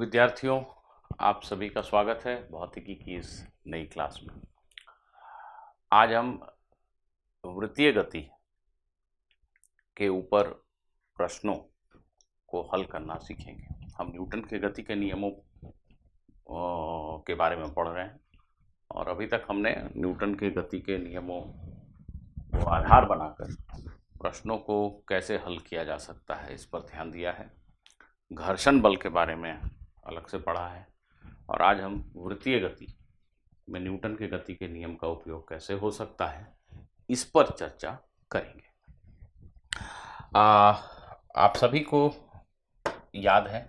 विद्यार्थियों, आप सभी का स्वागत है भौतिकी की इस नई क्लास में। आज हम वृत्तीय गति के ऊपर प्रश्नों को हल करना सीखेंगे। हम न्यूटन के गति के नियमों के बारे में पढ़ रहे हैं और अभी तक हमने न्यूटन के गति के नियमों को आधार बनाकर प्रश्नों को कैसे हल किया जा सकता है इस पर ध्यान दिया है। घर्षण बल के बारे में अलग से पढ़ा है और आज हम वृत्तीय गति में न्यूटन के गति के नियम का उपयोग कैसे हो सकता है इस पर चर्चा करेंगे। आप सभी को याद है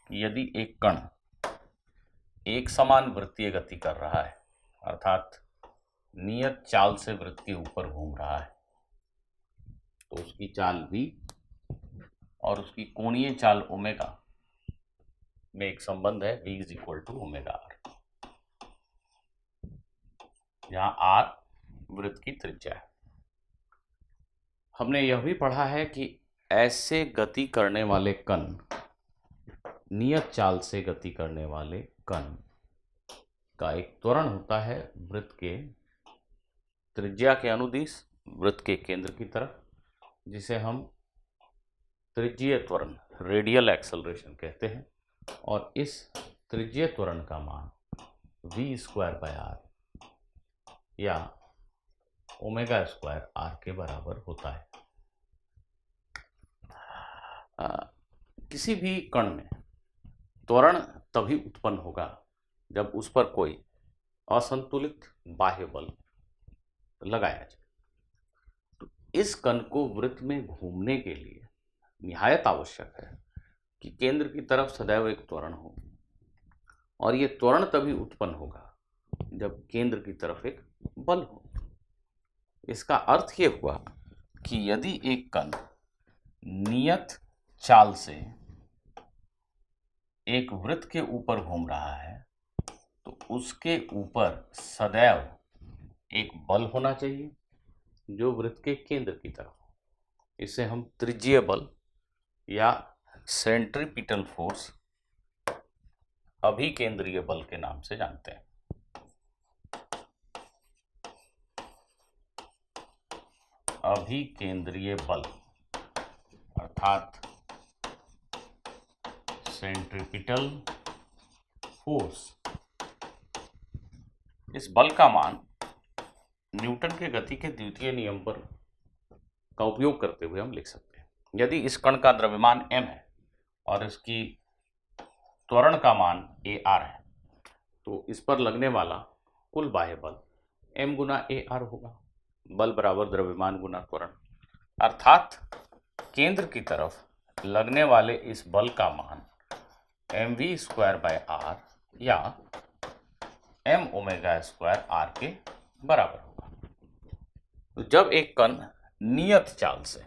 कि यदि एक कण एक समान वृत्तीय गति कर रहा है, अर्थात नियत चाल से वृत्त के ऊपर घूम रहा है, तो उसकी चाल v और उसकी कोणीय चाल ओमेगा में एक संबंध है v = ओमेगा r, जहां r वृत्त की त्रिज्या है। हमने यह भी पढ़ा है कि ऐसे गति करने वाले कण, नियत चाल से गति करने वाले कण का एक त्वरण होता है वृत्त के त्रिज्या के अनुदिश वृत्त के केंद्र की तरफ, जिसे हम त्रिज्यीय त्वरण रेडियल एक्सेलरेशन कहते हैं। और इस त्रिज्यीय त्वरण का मान v²r या ω²r के बराबर होता है। किसी भी कण में त्वरण तभी उत्पन्न होगा जब उस पर कोई असंतुलित बाह्य बल लगाया जाए। तो इस कण को वृत्त में घूमने के लिए निहायत आवश्यक है कि केंद्र की तरफ सदैव एक त्वरण हो, और ये त्वरण तभी उत्पन्न होगा जब केंद्र की तरफ एक बल हो। इसका अर्थ ये हुआ कि यदि एक कण नियत चाल से एक वृत्त के ऊपर घूम रहा है, तो उसके ऊपर सदैव एक बल होना चाहिए जो वृत्त के केंद्र की तरफ हो। इसे हम त्रिज्यीय बल या सेंट्रीपिटल फोर्स, अभिकेंद्रीय बल के नाम से जानते हैं। अभिकेंद्रीय बल अर्थात सेंट्रीपिटल फोर्स, इस बल का मान न्यूटन के गति के द्वितीय नियम पर का उपयोग करते हुए हम लिख सकते हैं। यदि इस कण का द्रव्यमान m है और इसकी त्वरण का मान ar है, तो इस पर लगने वाला कुल बाह्य बल m गुना ar होगा। बल बराबर द्रव्यमान गुना त्वरण, अर्थात केंद्र की तरफ लगने वाले इस बल का मान mv²r या mω²r के बराबर होगा। तो जब एक कण नियत चाल से,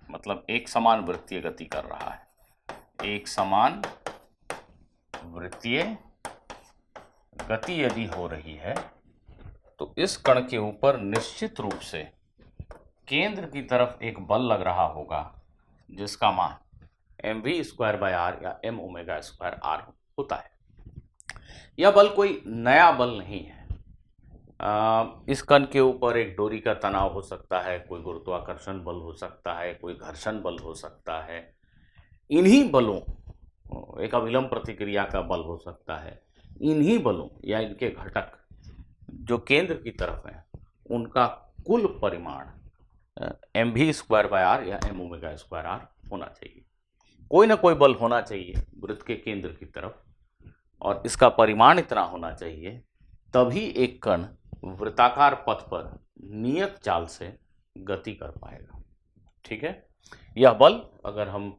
मतलब एक समान वृत्तीय गति कर रहा है, एक समान वृत्तीय गति यदि हो रही है, तो इस कण के ऊपर निश्चित रूप से केंद्र की तरफ एक बल लग रहा होगा जिसका मान mv²r या mω²r होता है। यह बल कोई नया बल नहीं है। इस कण के ऊपर एक डोरी का तनाव हो सकता है, कोई गुरुत्वाकर्षण बल हो सकता है, कोई घर्षण बल हो सकता है। इन्हीं बलों, एक अभिलंब प्रतिक्रिया का बल हो सकता है। इन्हीं बलों या इनके घटक जो केंद्र की तरफ हैं, उनका कुल परिमाण mv²r या mω²r होना चाहिए। कोई ना कोई बल होना चाहिए वृत्त के केंद्र की तरफ, और इसका परिमाण इतना होना चाहिए, तभी एक कण वृत्ताकार पथ पर नियत चाल से गति कर पाएगा। ठीक है। यह बल, अगर हम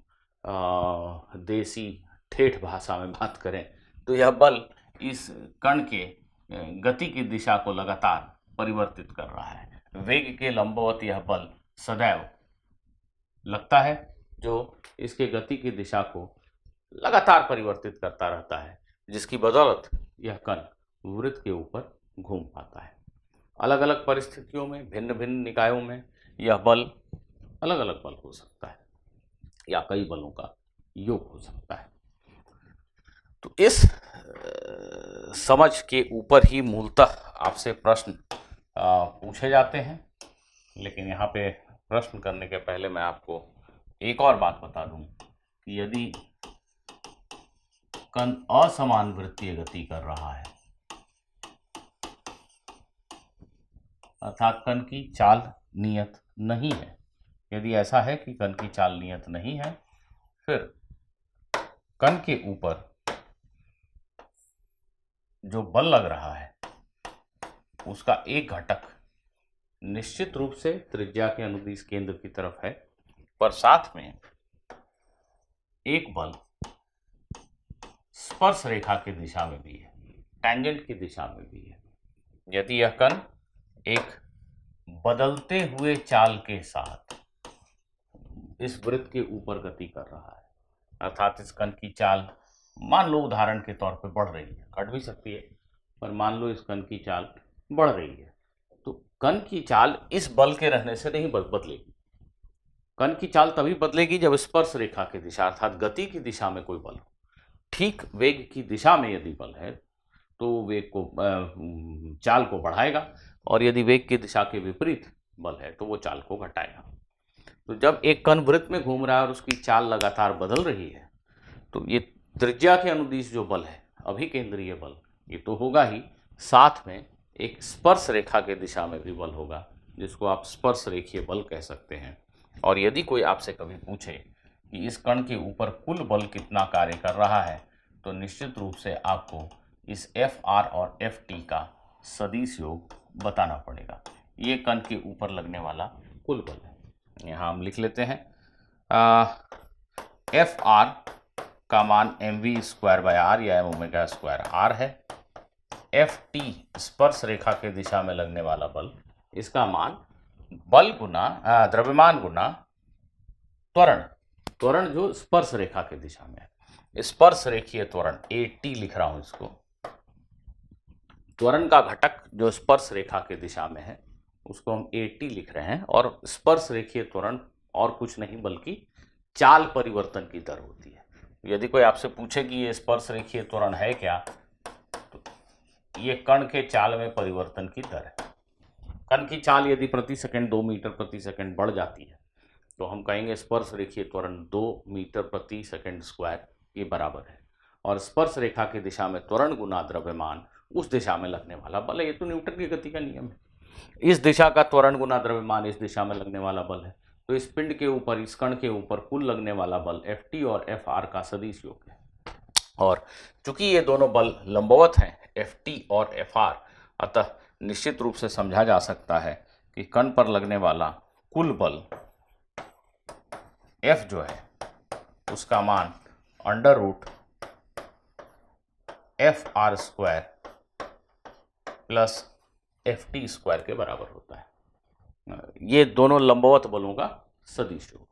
देसी ठेठ भाषा में बात करें, तो यह बल इस कण के गति की दिशा को लगातार परिवर्तित कर रहा है। वेग के लंबवत यह बल सदैव लगता है, जो इसके गति की दिशा को लगातार परिवर्तित करता रहता है, जिसकी बदौलत यह कण वृत्त के ऊपर घूम पाता है। अलग अलग परिस्थितियों में, भिन्न भिन्न निकायों में यह बल अलग अलग बल हो सकता है या कई बलों का योग हो सकता है। तो इस समझ के ऊपर ही मूलतः आपसे प्रश्न पूछे जाते हैं। लेकिन यहाँ पे प्रश्न करने के पहले मैं आपको एक और बात बता दूं कि यदि कण असमान वृत्तीय गति कर रहा है, अर्थात कण की चाल नियत नहीं है, यदि ऐसा है कि कण की चाल नियत नहीं है, फिर कण के ऊपर जो बल लग रहा है उसका एक घटक निश्चित रूप से त्रिज्या के अनुदिश केंद्र की तरफ है, पर साथ में एक बल स्पर्श रेखा की दिशा में भी है, टैंजेंट की दिशा में भी है। यदि यह कण एक बदलते हुए चाल के साथ इस वृत्त के ऊपर गति कर रहा है, अर्थात इस कण की चाल मान लो उदाहरण के तौर पे बढ़ रही है, घट भी सकती है, पर मान लो इस कण की चाल बढ़ रही है, तो कण की चाल इस बल के रहने से नहीं बदलेगी। कण की चाल तभी बदलेगी जब स्पर्श रेखा की दिशा अर्थात गति की दिशा में कोई बल हो। ठीक वेग की दिशा में यदि बल है तो वेग को चाल को बढ़ाएगा, और यदि वेग की दिशा के विपरीत बल है तो वो चाल को घटाएगा। तो जब एक कण वृत्त में घूम रहा है और उसकी चाल लगातार बदल रही है, तो ये त्रिज्या के अनुदिश जो बल है, अभिकेंद्रीय बल, ये तो होगा ही, साथ में एक स्पर्श रेखा के दिशा में भी बल होगा, जिसको आप स्पर्श रेखीय बल कह सकते हैं। और यदि कोई आपसे कभी पूछे कि इस कण के ऊपर कुल बल कितना कार्य कर रहा है, तो निश्चित रूप से आपको इस Fr और Ft का सदिश योग बताना पड़ेगा। ये कण के ऊपर लगने वाला कुल बल है। यहाँ हम लिख लेते हैं Fr का मान mv² या m⍵² है। Ft स्पर्श रेखा के दिशा में लगने वाला बल, इसका मान बल गुना द्रव्यमान गुना त्वरण, त्वरण जो स्पर्श रेखा की दिशा में है, स्पर्श रेखीय त्वरण AT लिख रहा हूं इसको। त्वरण का घटक जो स्पर्श रेखा की दिशा में है उसको हम AT लिख रहे हैं, और स्पर्श रेखीय त्वरण और कुछ नहीं बल्कि चाल परिवर्तन की दर होती है। यदि कोई आपसे पूछे कि ये स्पर्श रेखीय त्वरण है क्या, तो ये कण के चाल में परिवर्तन की दर है। कण की चाल यदि प्रति सेकंड 2 मीटर प्रति सेकंड बढ़ जाती है तो हम कहेंगे स्पर्श रेखीय त्वरण 2 मीटर प्रति सेकंड स्क्वायर ये बराबर है, और स्पर्श रेखा की दिशा में त्वरण गुना द्रव्यमान उस दिशा में लगने वाला बल है। ये तो न्यूटन की गति का नियम है। इस दिशा का त्वरण गुना द्रव्यमान इस दिशा में लगने वाला बल है, तो इस पिंड के ऊपर, इस कण के ऊपर कुल लगने वाला बल Ft और Fr का सदिश योग है। और चूंकि ये दोनों बल लंबवत हैं, Ft और Fr, अतः निश्चित रूप से समझा जा सकता है कि कण पर लगने वाला कुल बल F जो है उसका मान √Fr² प्लस Ft² के बराबर होता है। ये दोनों लंबवत बलों का सदिश योग।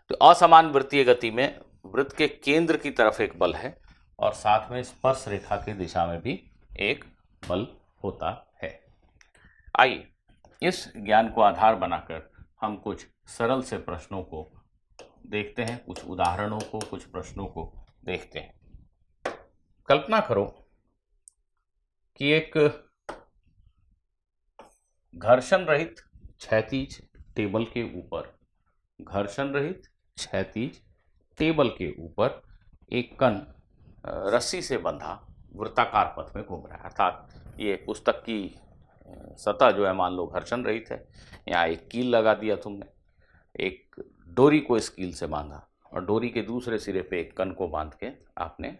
तो असमान वृत्तीय गति में वृत्त के केंद्र की तरफ एक बल है और साथ में स्पर्श रेखा की दिशा में भी एक बल होता है। आइए इस ज्ञान को आधार बनाकर हम कुछ सरल से प्रश्नों को देखते हैं, कुछ उदाहरणों को, कुछ प्रश्नों को देखते हैं। कल्पना करो कि एक घर्षण रहित क्षैतिज टेबल के ऊपर, घर्षण रहित क्षैतिज टेबल के ऊपर एक कण रस्सी से बंधा वृत्ताकार पथ में घूम रहा है। अर्थात ये पुस्तक की सतह जो है मान लो घर्षण रहित है, यहाँ एक कील लगा दिया तुमने, एक डोरी को इस कील से बांधा और डोरी के दूसरे सिरे पे एक कण को बांध के आपने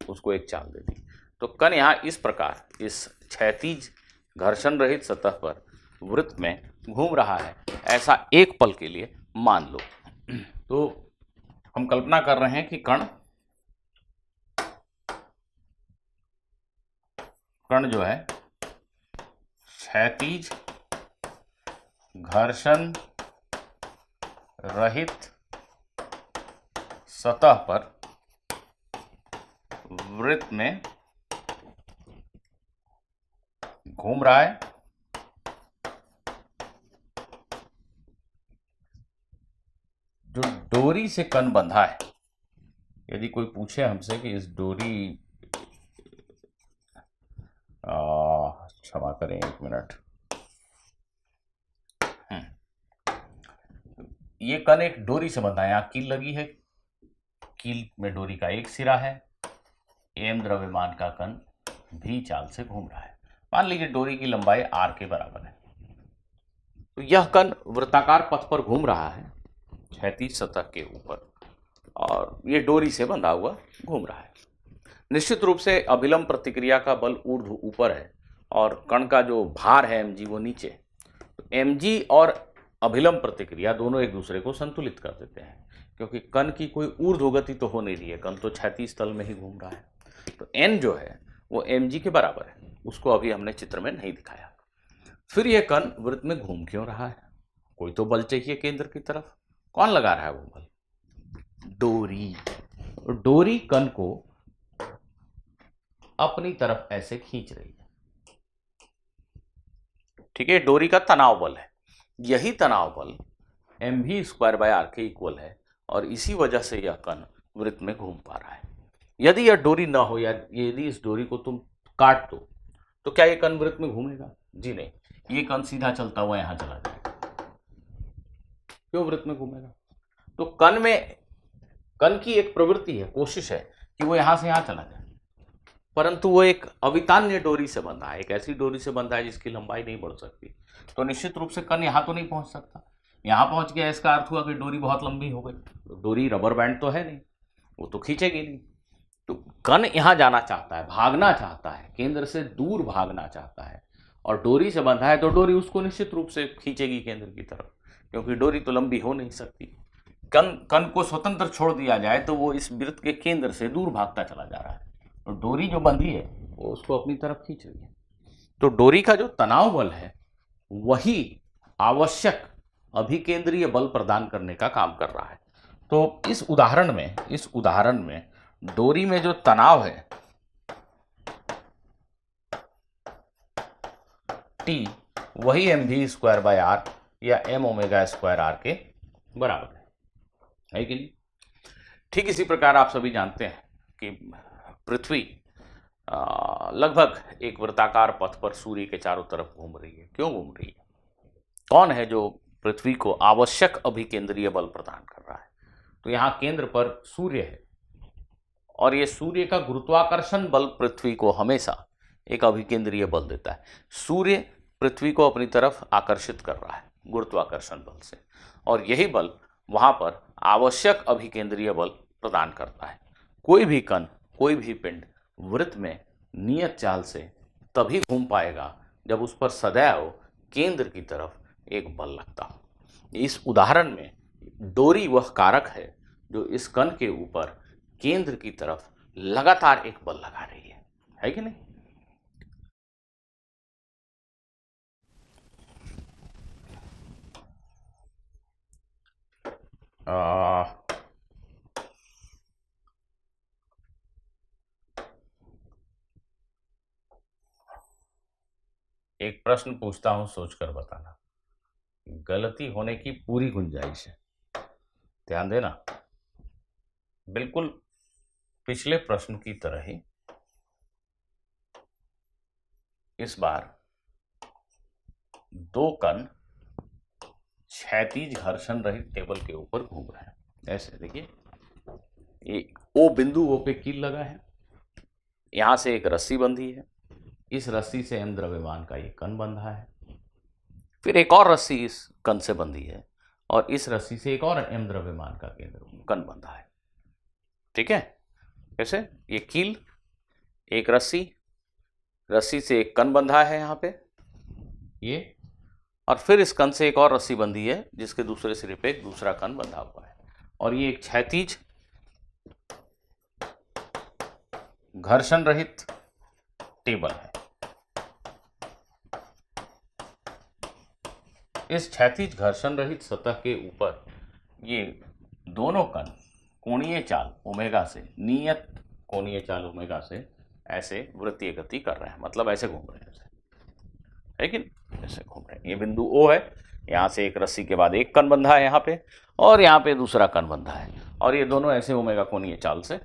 उसको एक चाल दे दी। तो कण यहाँ इस प्रकार इस क्षैतिज घर्षण रहित सतह पर वृत्त में घूम रहा है, ऐसा एक पल के लिए मान लो। तो हम कल्पना कर रहे हैं कि कण जो है क्षैतिज घर्षण रहित सतह पर वृत्त में घूम रहा है। जो डोरी से कण बंधा है यदि कोई पूछे हमसे कि इस डोरी, क्षमा करें 1 मिनट, ये कण एक डोरी से बंधा है, यहाँ कील लगी है, कील में डोरी का एक सिरा है, एम द्रव्यमान का कण भी चाल से घूम रहा है। मान लीजिए डोरी की लंबाई r के बराबर है, तो यह कण वृत्ताकार पथ पर घूम रहा है क्षैतिज सतह के ऊपर, और ये डोरी से बंधा हुआ घूम रहा है। निश्चित रूप से अभिलंब प्रतिक्रिया का बल ऊर्ध्व ऊपर है और कण का जो भार है mg वो नीचे। तो mg और अभिलंब प्रतिक्रिया दोनों एक दूसरे को संतुलित कर देते हैं, क्योंकि कण की कोई ऊर्ध्व गति तो हो नहीं रही है, कण तो क्षैतिज तल में ही घूम रहा है। तो n जो है वो mg के बराबर है, उसको अभी हमने चित्र में नहीं दिखाया। फिर ये कण वृत्त में घूम क्यों रहा है? कोई तो बल चाहिए केंद्र की तरफ। कौन लगा रहा है वो बल? डोरी। डोरी कण को अपनी तरफ ऐसे खींच रही है, ठीक है, डोरी का तनाव बल है। यही तनाव बल mv² r के इक्वल है, और इसी वजह से यह कण वृत्त में घूम पा रहा है। यदि यह डोरी ना हो, या यदि इस डोरी को तुम काट दो, तो क्या ये कण वृत्त में घूमेगा? जी नहीं, ये कण सीधा चलता हुआ यहां चला जाएगा। क्यों वृत्त में घूमेगा? तो कण की एक प्रवृत्ति है, कोशिश है कि वो यहां से यहां चला जाए, परंतु वो एक अवितान्य डोरी से बंधा है, एक ऐसी डोरी से बंधा है जिसकी लंबाई नहीं बढ़ सकती। तो निश्चित रूप से कण यहां तो नहीं पहुंच सकता। यहां पहुंच गया, इसका अर्थ हुआ कि डोरी बहुत लंबी हो गई। तो डोरी रबर बैंड तो है नहीं, वो तो खींचेगी नहीं। तो कण यहां जाना चाहता है, भागना चाहता है, केंद्र से दूर भागना चाहता है, और डोरी से बंधा है तो डोरी उसको निश्चित रूप से खींचेगी केंद्र की तरफ, क्योंकि डोरी तो लंबी हो नहीं सकती। कण को स्वतंत्र छोड़ दिया जाए तो वो इस वृत्त के केंद्र से दूर भागता चला जा रहा है, तो डोरी जो बंधी है वो उसको अपनी तरफ खींच रही है। तो डोरी का जो तनाव बल है वही आवश्यक अभिकेंद्रीय बल प्रदान करने का काम कर रहा है। तो इस उदाहरण में डोरी में जो तनाव है T, वही mv² r या m⍵² के बराबर है कि नहीं? ठीक इसी प्रकार आप सभी जानते हैं कि पृथ्वी लगभग एक वृत्ताकार पथ पर सूर्य के चारों तरफ घूम रही है। क्यों घूम रही है? कौन है जो पृथ्वी को आवश्यक अभिकेंद्रीय बल प्रदान कर रहा है? तो यहाँ केंद्र पर सूर्य है, और ये सूर्य का गुरुत्वाकर्षण बल पृथ्वी को हमेशा एक अभिकेंद्रीय बल देता है। सूर्य पृथ्वी को अपनी तरफ आकर्षित कर रहा है गुरुत्वाकर्षण बल से, और यही बल वहां पर आवश्यक अभिकेंद्रीय बल प्रदान करता है। कोई भी कण, कोई भी पिंड वृत्त में नियत चाल से तभी घूम पाएगा जब उस पर सदैव केंद्र की तरफ एक बल लगता हो। इस उदाहरण में डोरी वह कारक है जो इस कण के ऊपर केंद्र की तरफ लगातार एक बल लगा रही है कि नहीं? एक प्रश्न पूछता हूं, सोचकर बताना। गलती होने की पूरी गुंजाइश है, ध्यान देना। बिल्कुल पिछले प्रश्न की तरह ही इस बार दो कण क्षैतिज घर्षण रहित टेबल के ऊपर घूम रहे हैं। ऐसे देखिए, ये ओ बिंदु, ओ पे कील लगा है, यहां से एक रस्सी बंधी है, इस रस्सी से m द्रव्यमान का ये कण बंधा है, फिर एक और रस्सी इस कण से बंधी है, और इस रस्सी से एक और m द्रव्यमान का केंद्र कण बंधा है। ठीक है, कैसे? ये कील, एक रस्सी से एक कण बंधा है यहां पे ये, और फिर इस कण से एक और रस्सी बंधी है जिसके दूसरे सिरे पे एक दूसरा कण बंधा हुआ है, और ये एक क्षैतिज घर्षण रहित टेबल है। इस क्षैतिज घर्षण रहित सतह के ऊपर ये दोनों कण कोणीय चाल ओमेगा से, नियत कोणीय चाल ओमेगा से ऐसे वृत्तीय गति कर रहे हैं, मतलब ऐसे घूम रहे हैं, है कि नहीं? ऐसे घूम रहे हैं। ये बिंदु O है, यहाँ से एक रस्सी के बाद एक कण बंधा है यहाँ पे, और यहाँ पे दूसरा कण बंधा है, और ये दोनों ऐसे ओमेगा कोणीय चाल से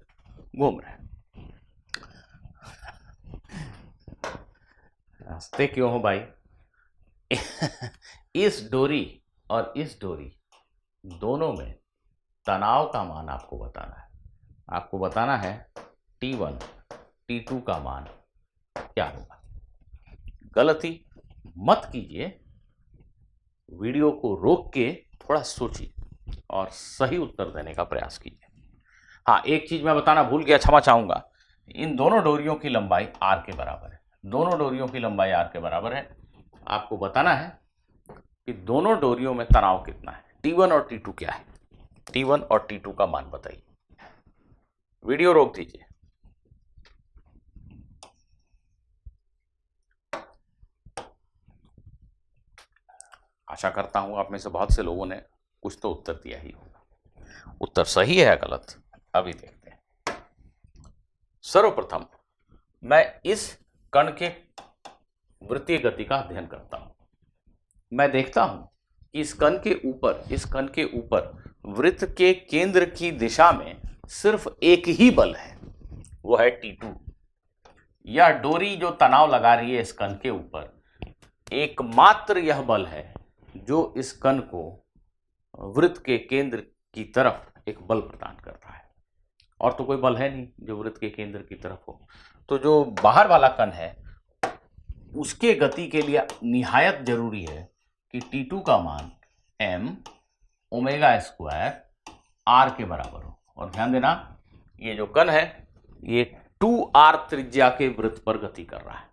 घूम रहे हैं। हंसते क्यों हो भाई? इस डोरी और इस डोरी दोनों में तनाव का मान आपको बताना है। आपको बताना है T1 T2 का मान क्या होगा। गलती मत कीजिए, वीडियो को रोक के थोड़ा सोचिए और सही उत्तर देने का प्रयास कीजिए। हाँ, एक चीज मैं बताना भूल गया, क्षमा चाहूंगा। इन दोनों डोरियों की लंबाई r के बराबर है। दोनों डोरियों की लंबाई r के बराबर है। आपको बताना है कि दोनों डोरियों में तनाव कितना है। T1 और T2 क्या है? T1 और T2 का मान बताइए। वीडियो रोक दीजिए। आशा करता हूं आप में से बहुत से लोगों ने कुछ तो उत्तर दिया ही होगा। उत्तर सही है या गलत, अभी देखते हैं। सर्वप्रथम मैं इस कण के वृत्तीय गति का अध्ययन करता हूं। मैं देखता हूं कि इस कण के ऊपर वृत्त के केंद्र की दिशा में सिर्फ एक ही बल है, वो है T2। यह डोरी जो तनाव लगा रही है इस कण के ऊपर, एकमात्र यह बल है जो इस कण को वृत्त के केंद्र की तरफ एक बल प्रदान करता है, और तो कोई बल है नहीं जो वृत्त के केंद्र की तरफ हो। तो जो बाहर वाला कण है उसके गति के लिए निहायत जरूरी है कि T2 का मान m ओमेगा स्क्वायर r के बराबर हो। और ध्यान देना, ये जो कण है ये 2r त्रिज्या के वृत्त पर गति कर रहा है।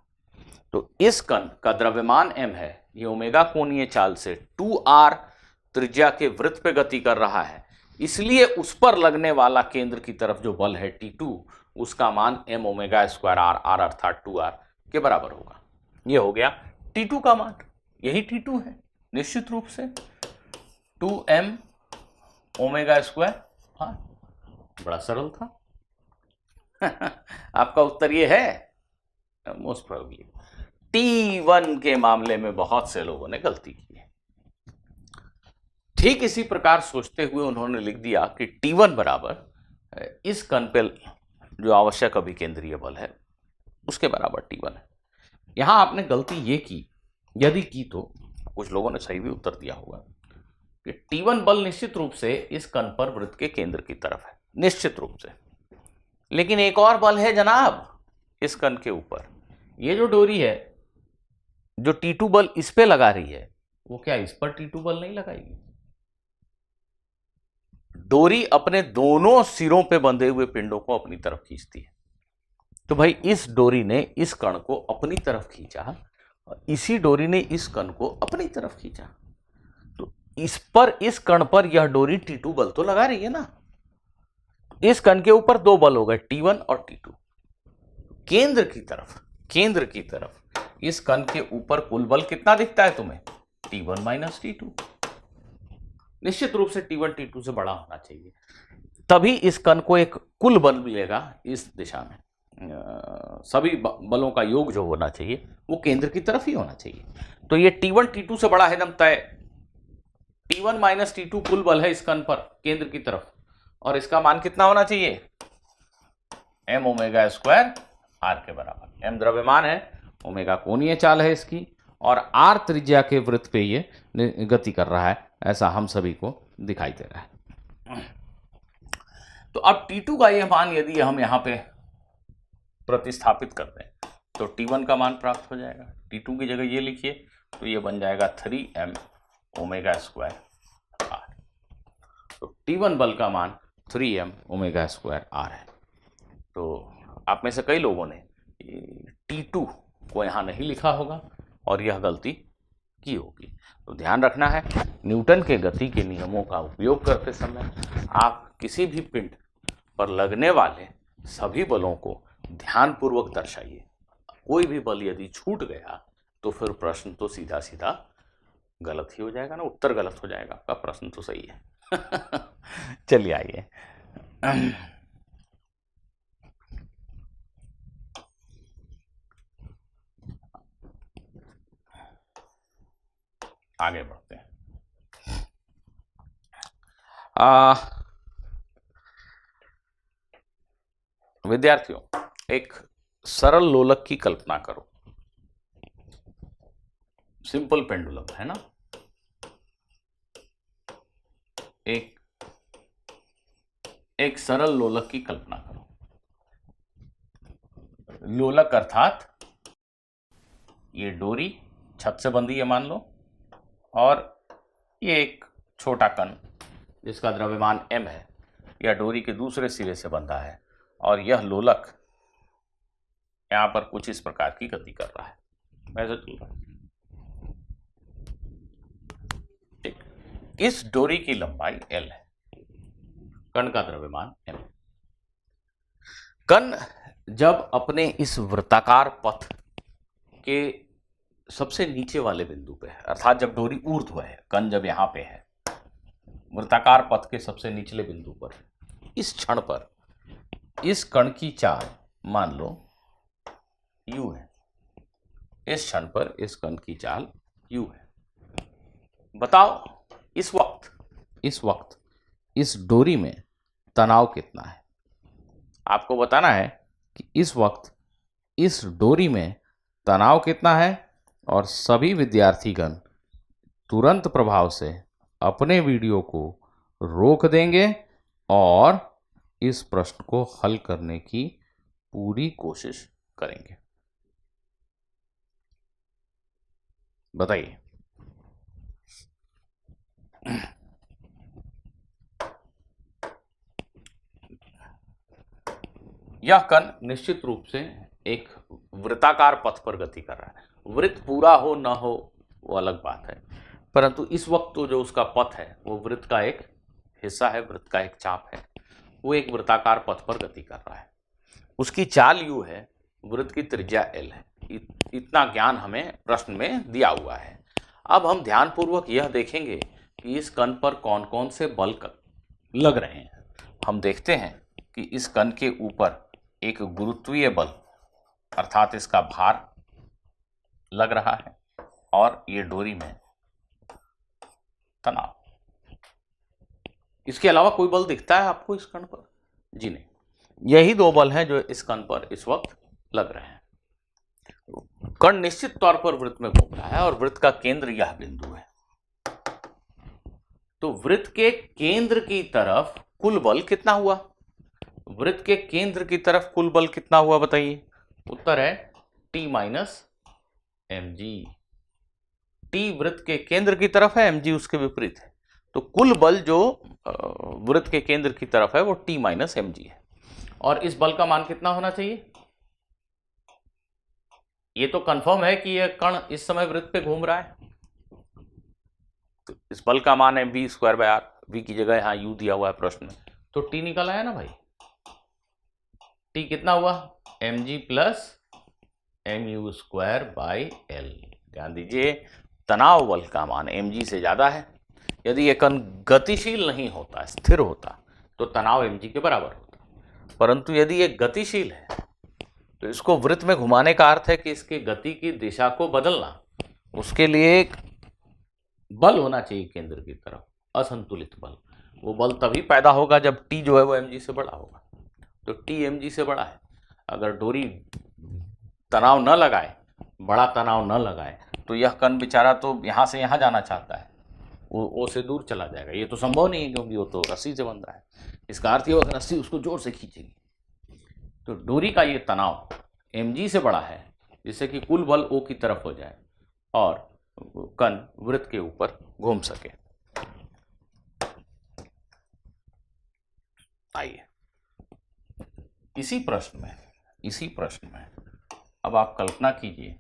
तो इस कण का द्रव्यमान m है, ये ओमेगा कोणीय चाल से 2r त्रिज्या के वृत्त पे गति कर रहा है, इसलिए उस पर लगने वाला केंद्र की तरफ जो बल है T2, उसका मान m ओमेगा स्क्वायर r अर्थात 2r के बराबर होगा। ये हो गया T2 का मान, यही T2 है निश्चित रूप से 2m ओमेगा स्क्वायर। हाँ, बड़ा सरल था। आपका उत्तर ये है मोस्ट प्रोबेबली। T1 के मामले में बहुत से लोगों ने गलती की है। ठीक इसी प्रकार सोचते हुए उन्होंने लिख दिया कि T1 बराबर इस कण पे जो आवश्यक अभिकेंद्रीय बल है उसके बराबर T1 है। यहां आपने गलती ये की, यदि की तो कुछ लोगों ने सही भी उत्तर दिया होगा कि T1 बल निश्चित रूप से इस कण पर वृत्त के केंद्र की तरफ है, निश्चित रूप से। लेकिन एक और बल है जनाब इस कण के ऊपर। ये जो डोरी है, जो T2 बल इस पे लगा रही है, वो क्या इस पर T2 बल नहीं लगाएगी? डोरी अपने दोनों सिरों पे बंधे हुए पिंडों को अपनी तरफ खींचती है। तो भाई इस डोरी ने इस कण को अपनी तरफ खींचा, इसी डोरी ने इस कण को अपनी तरफ खींचा, तो इस कण पर यह डोरी T2 बल तो लगा रही है ना। इस कण के ऊपर दो बल हो गए, T1 और T2। केंद्र की तरफ इस कण के ऊपर कुल बल कितना दिखता है तुम्हें? T1 minus T2। निश्चित रूप से T1 T2 से बड़ा होना चाहिए, तभी इस कण को एक कुल बल मिलेगा इस दिशा में। सभी बलों का योग जो होना चाहिए वो केंद्र की तरफ ही होना चाहिए। तो ये T1 T2 से बड़ा है एकदम तय। T1 माइनस T2 कुल बल है इस कण पर केंद्र की तरफ, और इसका मान कितना होना चाहिए? m ओमेगा स्क्वायर r के बराबर। m द्रव्यमान है, ओमेगा कोणीय चाल है इसकी, और r त्रिज्या के वृत्त पे ये गति कर रहा है, ऐसा हम सभी को दिखाई दे रहा है। तो अब T2 का यह मान यदि हम यहां पे प्रतिस्थापित कर दें तो T1 का मान प्राप्त हो जाएगा। T2 की जगह ये लिखिए तो ये बन जाएगा 3m ओमेगा स्क्वायर r। तो T1 बल का मान 3m ओमेगा स्क्वायर r है। तो आप में से कई लोगों ने T2 को यहाँ नहीं लिखा होगा और यह गलती की होगी। तो ध्यान रखना है, न्यूटन के गति के नियमों का उपयोग करते समय आप किसी भी पिंड पर लगने वाले सभी बलों को ध्यानपूर्वक दर्शाइए। कोई भी बल यदि छूट गया तो फिर प्रश्न तो सीधा सीधा गलत ही हो जाएगा ना, उत्तर गलत हो जाएगा, आपका प्रश्न तो सही है। चलिए आइए आगे बढ़ते हैं। विद्यार्थियों, एक सरल लोलक की कल्पना करो। सिंपल पेंडुलम है ना। एक सरल लोलक की कल्पना करो। लोलक अर्थात ये डोरी छत से बंधी है मान लो, और ये एक छोटा कण जिसका द्रव्यमान m है, यह डोरी के दूसरे सिरे से बंधा है, और यह लोलक यहां पर कुछ इस प्रकार की गति कर रहा है, वैसे चल रहा है। ठीक, इस डोरी की लंबाई l है, कण का द्रव्यमान m। कण जब अपने इस वृत्ताकार पथ के सबसे नीचे वाले बिंदु पे है, अर्थात जब डोरी ऊर्ध्व है, कण जब यहां पे है वृत्ताकार पथ के सबसे निचले बिंदु पर, इस क्षण पर इस कण की चाल मान लो u है। इस क्षण पर इस कण की चाल u है। बताओ इस वक्त इस डोरी में तनाव कितना है। आपको बताना है कि इस वक्त इस डोरी में तनाव कितना है, और सभी विद्यार्थीगण तुरंत प्रभाव से अपने वीडियो को रोक देंगे और इस प्रश्न को हल करने की पूरी कोशिश करेंगे। बताइए। यह कण निश्चित रूप से एक वृत्ताकार पथ पर गति कर रहा है। वृत्त पूरा हो न हो वो अलग बात है, परंतु इस वक्त तो जो उसका पथ है वो वृत्त का एक हिस्सा है, वृत्त का एक चाप है, वो एक वृत्ताकार पथ पर गति कर रहा है। उसकी चाल u है, वृत्त की त्रिज्या l है। इतना ज्ञान हमें प्रश्न में दिया हुआ है। अब हम ध्यानपूर्वक यह देखेंगे कि इस कण पर कौन कौन से बल लग रहे हैं। हम देखते हैं कि इस कण के ऊपर एक गुरुत्वीय बल अर्थात इसका भार लग रहा है, और ये डोरी में तनाव। इसके अलावा कोई बल दिखता है आपको इस कण पर? जी नहीं, यही दो बल हैं जो इस कण पर इस वक्त लग रहे हैं। कण निश्चित तौर पर वृत्त में घूम रहा है और वृत्त का केंद्र यह बिंदु है। तो वृत्त के केंद्र की तरफ कुल बल कितना हुआ? वृत्त के केंद्र की तरफ कुल बल कितना हुआ बताइए? उत्तर है T माइनस mg। T वृत्त के केंद्र की तरफ है, mg उसके विपरीत है। तो कुल बल जो वृत्त के केंद्र की तरफ है वो T माइनस mg है। और इस बल का मान कितना होना चाहिए? ये तो कंफर्म है कि यह कण इस समय वृत्त पे घूम रहा है, तो इस बल का मान है v square by r. v की जगह यहाँ u दिया हुआ है प्रश्न में, तो T निकल आया ना भाई। T कितना हुआ? mg plus mu square by l। ध्यान दीजिए, तनाव बल का मान mg से ज्यादा है। यदि यह कण गतिशील नहीं होता, स्थिर होता, तो तनाव mg के बराबर होता, परंतु यदि यह गतिशील है तो इसको वृत्त में घुमाने का अर्थ है कि इसकी गति की दिशा को बदलना, उसके लिए एक बल होना चाहिए केंद्र की तरफ, असंतुलित बल। वो बल तभी पैदा होगा जब T जो है वो mg से बड़ा होगा। तो T mg से बड़ा है। अगर डोरी तनाव न लगाए, बड़ा तनाव न लगाए, तो यह कण बेचारा तो यहाँ से यहाँ जाना चाहता है, वो से दूर चला जाएगा। ये तो संभव नहीं है क्योंकि वो तो रस्सी से बंध रहा है। इसका अर्थ ये होगा रस्सी उसको जोर से खींचेगी। तो डोरी का ये तनाव mg से बड़ा है, जिससे कि कुल बल O की तरफ हो जाए और कण वृत्त के ऊपर घूम सके। आइए इसी प्रश्न में अब आप कल्पना कीजिए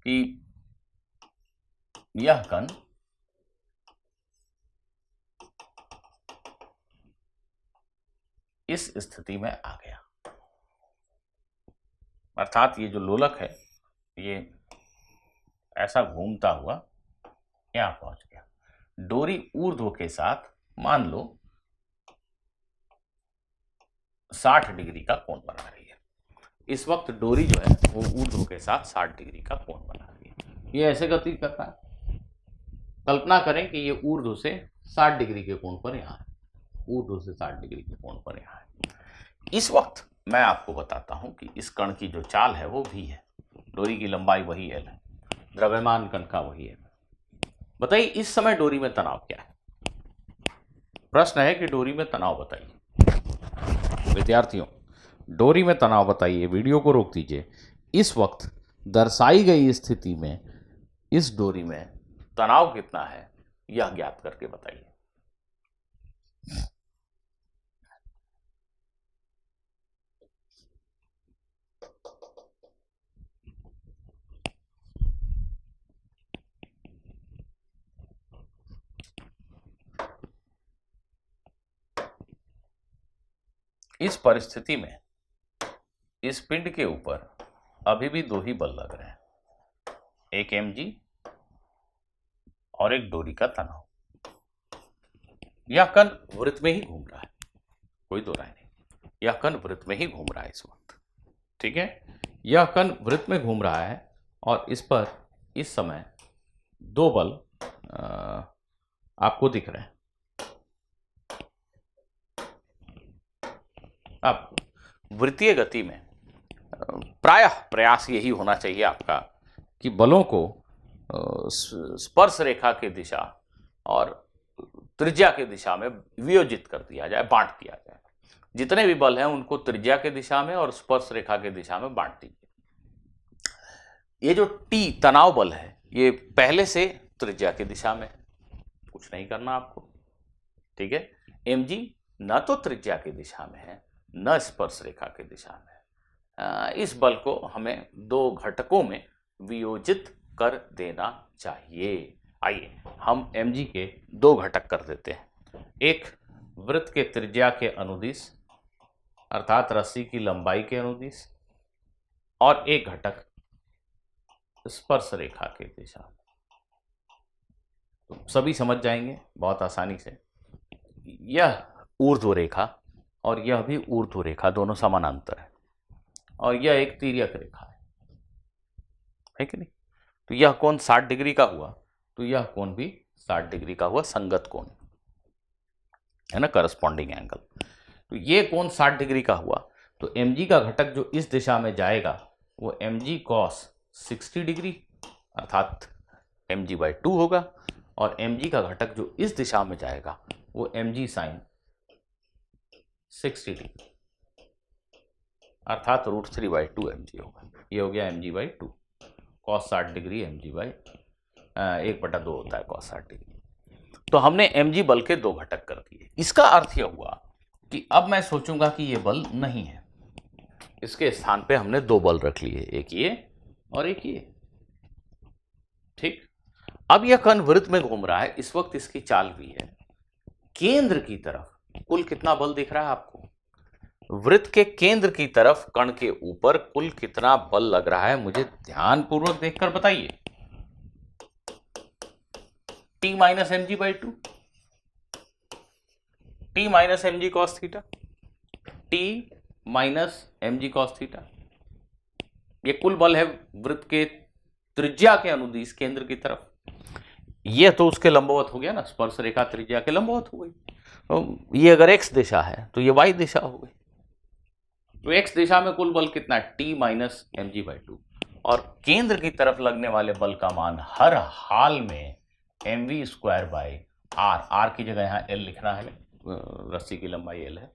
कि यह कण इस स्थिति में आ गया, अर्थात ये जो लोलक है ये ऐसा घूमता हुआ यहां पहुंच गया। डोरी ऊर्ध्व के साथ मान लो 60 डिग्री का कोण बना रही है। इस वक्त डोरी जो है वो ऊर्ध्व के साथ 60 डिग्री का कोण बना रही है। ये ऐसे गति करता है। कल्पना करें कि ये ऊर्ध्व से 60 डिग्री के कोण पर यहाँ है। ऊर्ध्व से 60 डिग्री के कोण पर यहाँ है। इस वक्त मैं आपको बताता हूं कि इस कण की जो चाल है वो v है, डोरी की लंबाई वही l है, द्रव्यमान कण का वही है। बताइए इस समय डोरी में तनाव क्या है? प्रश्न है कि डोरी में तनाव बताइए। विद्यार्थियों, डोरी में तनाव बताइए। वीडियो को रोक दीजिए। इस वक्त दर्शाई गई स्थिति में इस डोरी में तनाव कितना है यह ज्ञात करके बताइए। इस परिस्थिति में इस पिंड के ऊपर अभी भी दो ही बल लग रहे हैं, एक mg और एक डोरी का तनाव। यह कण वृत्त में ही घूम रहा है, कोई दो राय नहीं, यह कण वृत्त में ही घूम रहा है इस वक्त। ठीक है, यह कण वृत्त में घूम रहा है और इस पर इस समय दो बल आपको दिख रहे हैं। अब वृत्तीय गति में प्रायः प्रयास यही होना चाहिए आपका कि बलों को स्पर्श रेखा की दिशा और त्रिज्या की दिशा में वियोजित कर दिया जाए, बांट दिया जाए। जितने भी बल हैं उनको त्रिज्या की दिशा में और स्पर्श रेखा की दिशा में बांट दीजिए। ये जो टी तनाव बल है ये पहले से त्रिज्या की दिशा में, कुछ नहीं करना आपको। ठीक है, mg न तो त्रिज्या की दिशा में है न स्पर्श रेखा की दिशा में। इस बल को हमें दो घटकों में वियोजित कर देना चाहिए। आइए हम mg के दो घटक कर देते हैं। एक वृत्त के त्रिज्या के अनुदिश अर्थात रस्सी की लंबाई के अनुदिश, और एक घटक स्पर्श रेखा के दिशा। तो सभी समझ जाएंगे बहुत आसानी से। यह ऊर्ध्व रेखा और यह भी ऊर्ध्व रेखा, दोनों समानांतर है, और यह एक तिर्यक रेखा है कि नहीं? तो यह कोण 60 डिग्री का हुआ, तो यह कोण भी 60 डिग्री का हुआ, संगत कोण है ना, करस्पॉन्डिंग एंगल। तो ये कोण 60 डिग्री का हुआ, तो mg का घटक जो इस दिशा में जाएगा वो mg cos 60 डिग्री अर्थात mg/2 होगा, और mg का घटक जो इस दिशा में जाएगा वो mg sin 60 डिग्री अर्थात √3/2 mg होगा। ये हो गया mg/2, cos 60 डिग्री mg/1/2 होता है cos 60 डिग्री। तो हमने mg बल के दो घटक कर दिए। इसका अर्थ यह हुआ कि अब मैं सोचूंगा कि ये बल नहीं है, इसके स्थान पे हमने दो बल रख लिए, एक ये और एक ये। ठीक, अब यह कण वृत्त में घूम रहा है, इस वक्त इसकी चाल भी है। केंद्र की तरफ कुल कितना बल दिख रहा है आपको? वृत्त के केंद्र की तरफ कण के ऊपर कुल कितना बल लग रहा है मुझे ध्यानपूर्वक देखकर बताइए। t minus mg/2, t minus mg cos theta, t minus mg cos theta. ये कुल बल है वृत्त के त्रिज्या के अनुदिश केंद्र की तरफ। ये तो उसके लंबवत हो गया ना, स्पर्श रेखा त्रिज्या के लंबवत हो गई। तो ये अगर x दिशा है तो ये y दिशा हो गई। तो x दिशा में कुल बल कितना है? t माइनस mg/2, और केंद्र की तरफ लगने वाले बल का मान हर हाल में mv²/r, r की जगह यहाँ l लिखना है, रस्सी की लंबाई l है।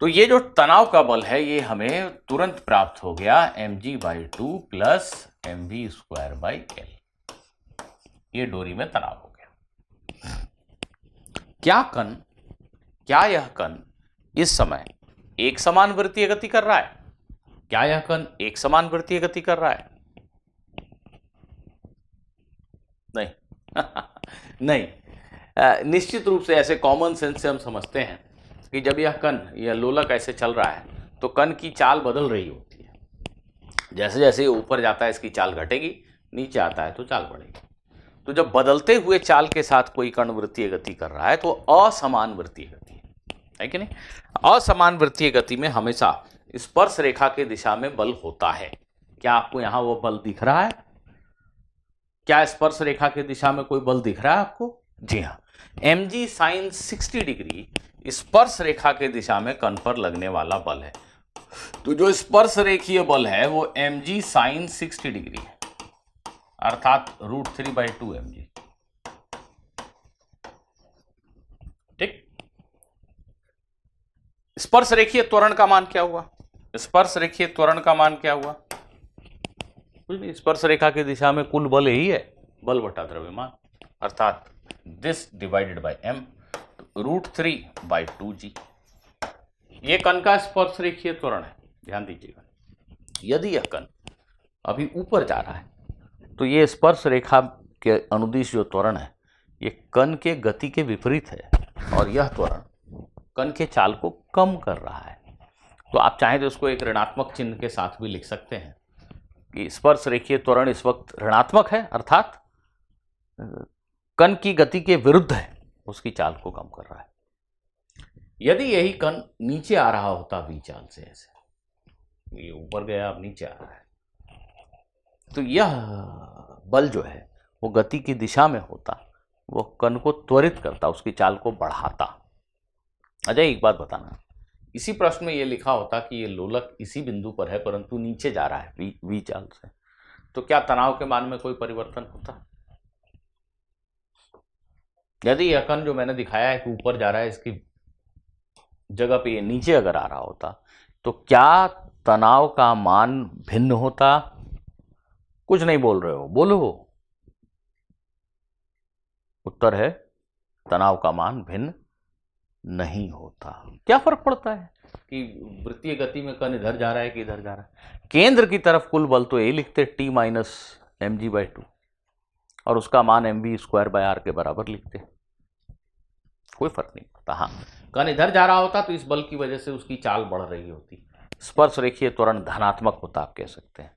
तो ये जो तनाव का बल है ये हमें तुरंत प्राप्त हो गया mg/2 प्लस mv²/l। ये डोरी में तनाव हो गया। क्या यह कण इस समय एक समान वृत्तीय गति कर रहा है? क्या यह कण एक समान वृत्तीय गति कर रहा है? नहीं नहीं, निश्चित रूप से ऐसे कॉमन सेंस से हम समझते हैं कि जब यह कण, यह लोलक ऐसे चल रहा है तो कण की चाल बदल रही होती है। जैसे जैसे ये ऊपर जाता है इसकी चाल घटेगी, नीचे आता है तो चाल बढ़ेगी। तो जब बदलते हुए चाल के साथ कोई कण वृत्तीय गति कर रहा है तो असमान वृत्तीय गति है कि नहीं? असमान वृत्तीय गति में हमेशा स्पर्श रेखा की दिशा में बल होता है। क्या आपको यहां वो बल दिख रहा है? क्या स्पर्श रेखा की दिशा में कोई बल दिख रहा है आपको? जी हाँ, mg sin 60 डिग्री स्पर्श रेखा के दिशा में कण पर लगने वाला बल है। तो जो स्पर्श रेखीय बल है वो mg sin 60 डिग्री है, अर्थात √3/2 mg। ठीक। स्पर्श रेखीय त्वरण का मान क्या हुआ? स्पर्श रेखीय त्वरण का मान क्या हुआ? कुछ नहीं, स्पर्श रेखा की दिशा में कुल बल यही है, बल बटा द्रव्यमान, अर्थात this divided by m, √3/2g। ये कण का स्पर्श रेखीय त्वरण है, ध्यान दीजिएगा। यदि यह कण अभी ऊपर जा रहा है तो ये स्पर्श रेखा के अनुदिश जो त्वरण है ये कण के गति के विपरीत है, और यह त्वरण कण के चाल को कम कर रहा है। तो आप चाहें तो उसको एक ऋणात्मक चिन्ह के साथ भी लिख सकते हैं कि स्पर्श रेखीय त्वरण इस वक्त ऋणात्मक है, अर्थात कण की गति के विरुद्ध है, उसकी चाल को कम कर रहा है। यदि यही कण नीचे आ रहा होता v चाल से, ऐसे ये ऊपर गया अब नीचे आ रहा है, तो यह बल जो है वो गति की दिशा में होता, वो कण को त्वरित करता, उसकी चाल को बढ़ाता। अजय एक बात बताना, इसी प्रश्न में ये लिखा होता कि ये लोलक इसी बिंदु पर है परंतु नीचे जा रहा है v चाल से, तो क्या तनाव के मान में कोई परिवर्तन होता? यदि यह कण जो मैंने दिखाया है कि ऊपर जा रहा है, इसकी जगह पे ये नीचे अगर आ रहा होता तो क्या तनाव का मान भिन्न होता? कुछ नहीं बोल रहे हो, बोलो। उत्तर है तनाव का मान भिन्न नहीं होता। क्या फर्क पड़ता है कि वृत्तीय गति में कण इधर जा रहा है कि इधर जा रहा है? केंद्र की तरफ कुल बल तो यही लिखते t माइनस mg/2 और उसका मान mv²/r के बराबर लिखते, कोई फर्क नहीं पड़ता। हाँ, कण इधर जा रहा होता तो इस बल की वजह से उसकी चाल बढ़ रही होती, स्पर्श रेखीय त्वरण धनात्मक होता आप कह सकते हैं,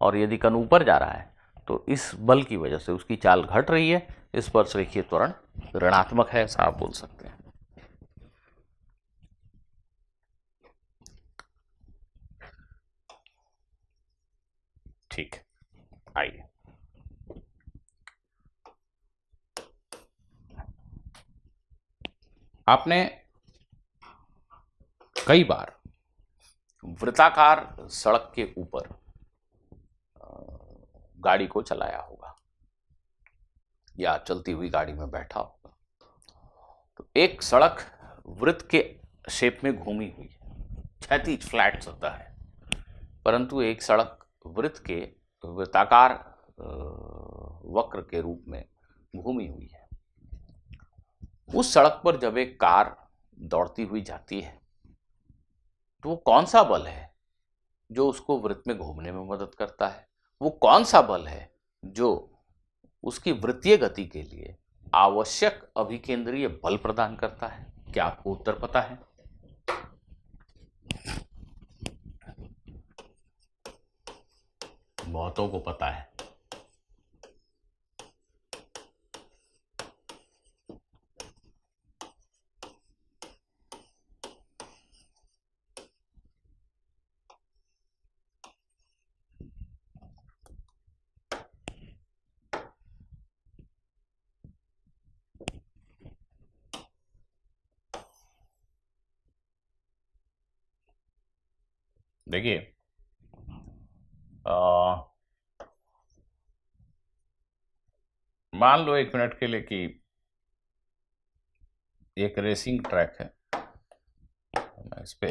और यदि कण ऊपर जा रहा है तो इस बल की वजह से उसकी चाल घट रही है, स्पर्श रेखीय त्वरण ऋणात्मक है, ऐसा आप बोल सकते हैं। ठीक, आइए आपने कई बार वृत्ताकार सड़क के ऊपर गाड़ी को चलाया होगा या चलती हुई गाड़ी में बैठा होगा, तो एक सड़क वृत्त के शेप में घूमी हुई है, क्षैतिज फ्लैट सतह है, परंतु एक सड़क वृत्त के वृत्ताकार वक्र के रूप में घूमी हुई है। उस सड़क पर जब एक कार दौड़ती हुई जाती है तो वो कौन सा बल है जो उसको वृत्त में घूमने में मदद करता है? वो कौन सा बल है जो उसकी वृत्तीय गति के लिए आवश्यक अभिकेंद्रीय बल प्रदान करता है? क्या आपको उत्तर पता है? बहुतों को पता है। देखिए, मान लो 1 मिनट के लिए कि एक रेसिंग ट्रैक है, इस पे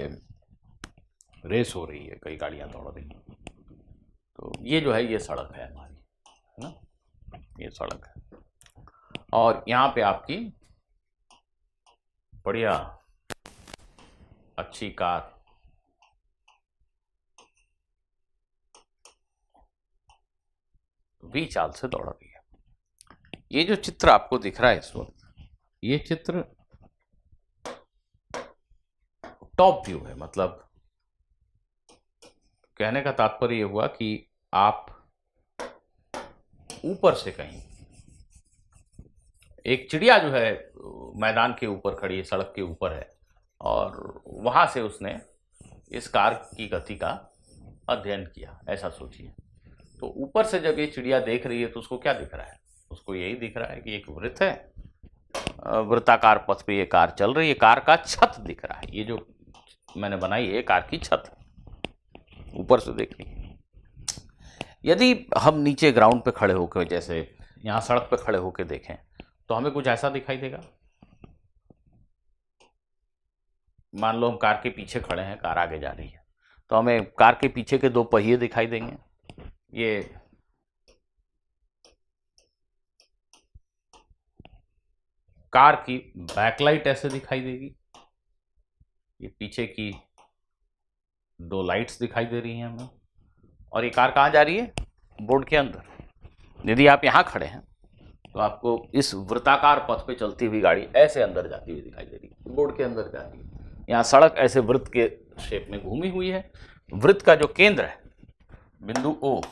रेस हो रही है, कई गाड़ियां दौड़ रही हैं, तो ये जो है ये सड़क है हमारी, है ना, ये सड़क है, और यहाँ पे आपकी बढ़िया अच्छी कार v चाल से दौड़ रही है। ये जो चित्र आपको दिख रहा है इस वक्त, ये चित्र टॉप व्यू है, मतलब कहने का तात्पर्य ये हुआ कि आप ऊपर से कहीं, एक चिड़िया जो है मैदान के ऊपर खड़ी है, सड़क के ऊपर है, और वहां से उसने इस कार की गति का अध्ययन किया, ऐसा सोचिए। तो ऊपर से जब ये चिड़िया देख रही है तो उसको क्या दिख रहा है? उसको यही दिख रहा है कि एक वृत्त है वृत्ताकार पथ पे ये कार चल रही है, कार का छत दिख रहा है, ये जो मैंने बनाई है कार की छत ऊपर से देखिए। यदि हम नीचे ग्राउंड पे खड़े होकर, जैसे यहाँ सड़क पे खड़े होकर देखें, तो हमें कुछ ऐसा दिखाई देगा। मान लो हम कार के पीछे खड़े हैं, कार आगे जा रही है, तो हमें कार के पीछे के दो पहिए दिखाई देंगे। ये कार की बैकलाइट ऐसे दिखाई देगी, ये पीछे की दो लाइट्स दिखाई दे रही हैं हमें, और ये कार कहाँ जा रही है? बोर्ड के अंदर। यदि आप यहाँ खड़े हैं तो आपको इस वृत्ताकार पथ पे चलती हुई गाड़ी ऐसे अंदर जाती हुई दिखाई दे रही है, बोर्ड के अंदर जा रही है। यहाँ सड़क ऐसे वृत्त के शेप में घूमी हुई है, वृत्त का जो केंद्र है बिंदु O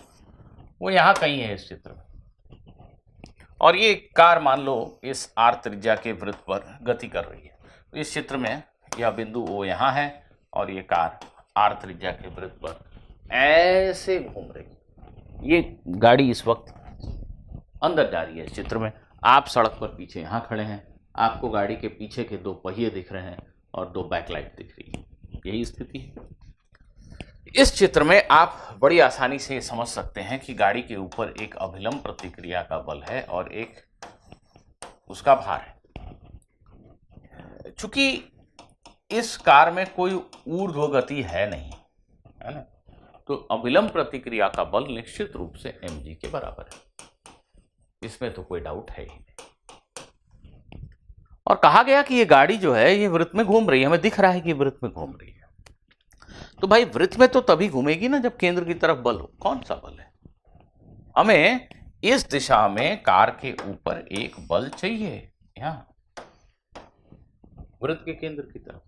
वो यहाँ कहीं है इस चित्र में, और ये कार मान लो इस R त्रिज्या के वृत्त पर गति कर रही है। तो इस चित्र में यह बिंदु O यहाँ है और ये कार R त्रिज्या के वृत्त पर ऐसे घूम रही है। ये गाड़ी इस वक्त अंदर जा रही है इस चित्र में। आप सड़क पर पीछे यहाँ खड़े हैं, आपको गाड़ी के पीछे के दो पहिए दिख रहे हैं और दो बैकलाइट दिख रही है, यही स्थिति है। इस चित्र में आप बड़ी आसानी से समझ सकते हैं कि गाड़ी के ऊपर एक अभिलंब प्रतिक्रिया का बल है और एक उसका भार है। चूंकि इस कार में कोई ऊर्ध्व गति है नहीं, है ना, तो अभिलंब प्रतिक्रिया का बल निश्चित रूप से mg के बराबर है, इसमें तो कोई डाउट है ही नहीं। और कहा गया कि ये गाड़ी जो है ये वृत्त में घूम रही है, हमें दिख रहा है कि वृत्त में घूम रही है। तो भाई वृत्त में तो तभी घूमेगी ना जब केंद्र की तरफ बल हो। कौन सा बल है? हमें इस दिशा में कार के ऊपर एक बल चाहिए, यहां वृत्त के केंद्र की तरफ।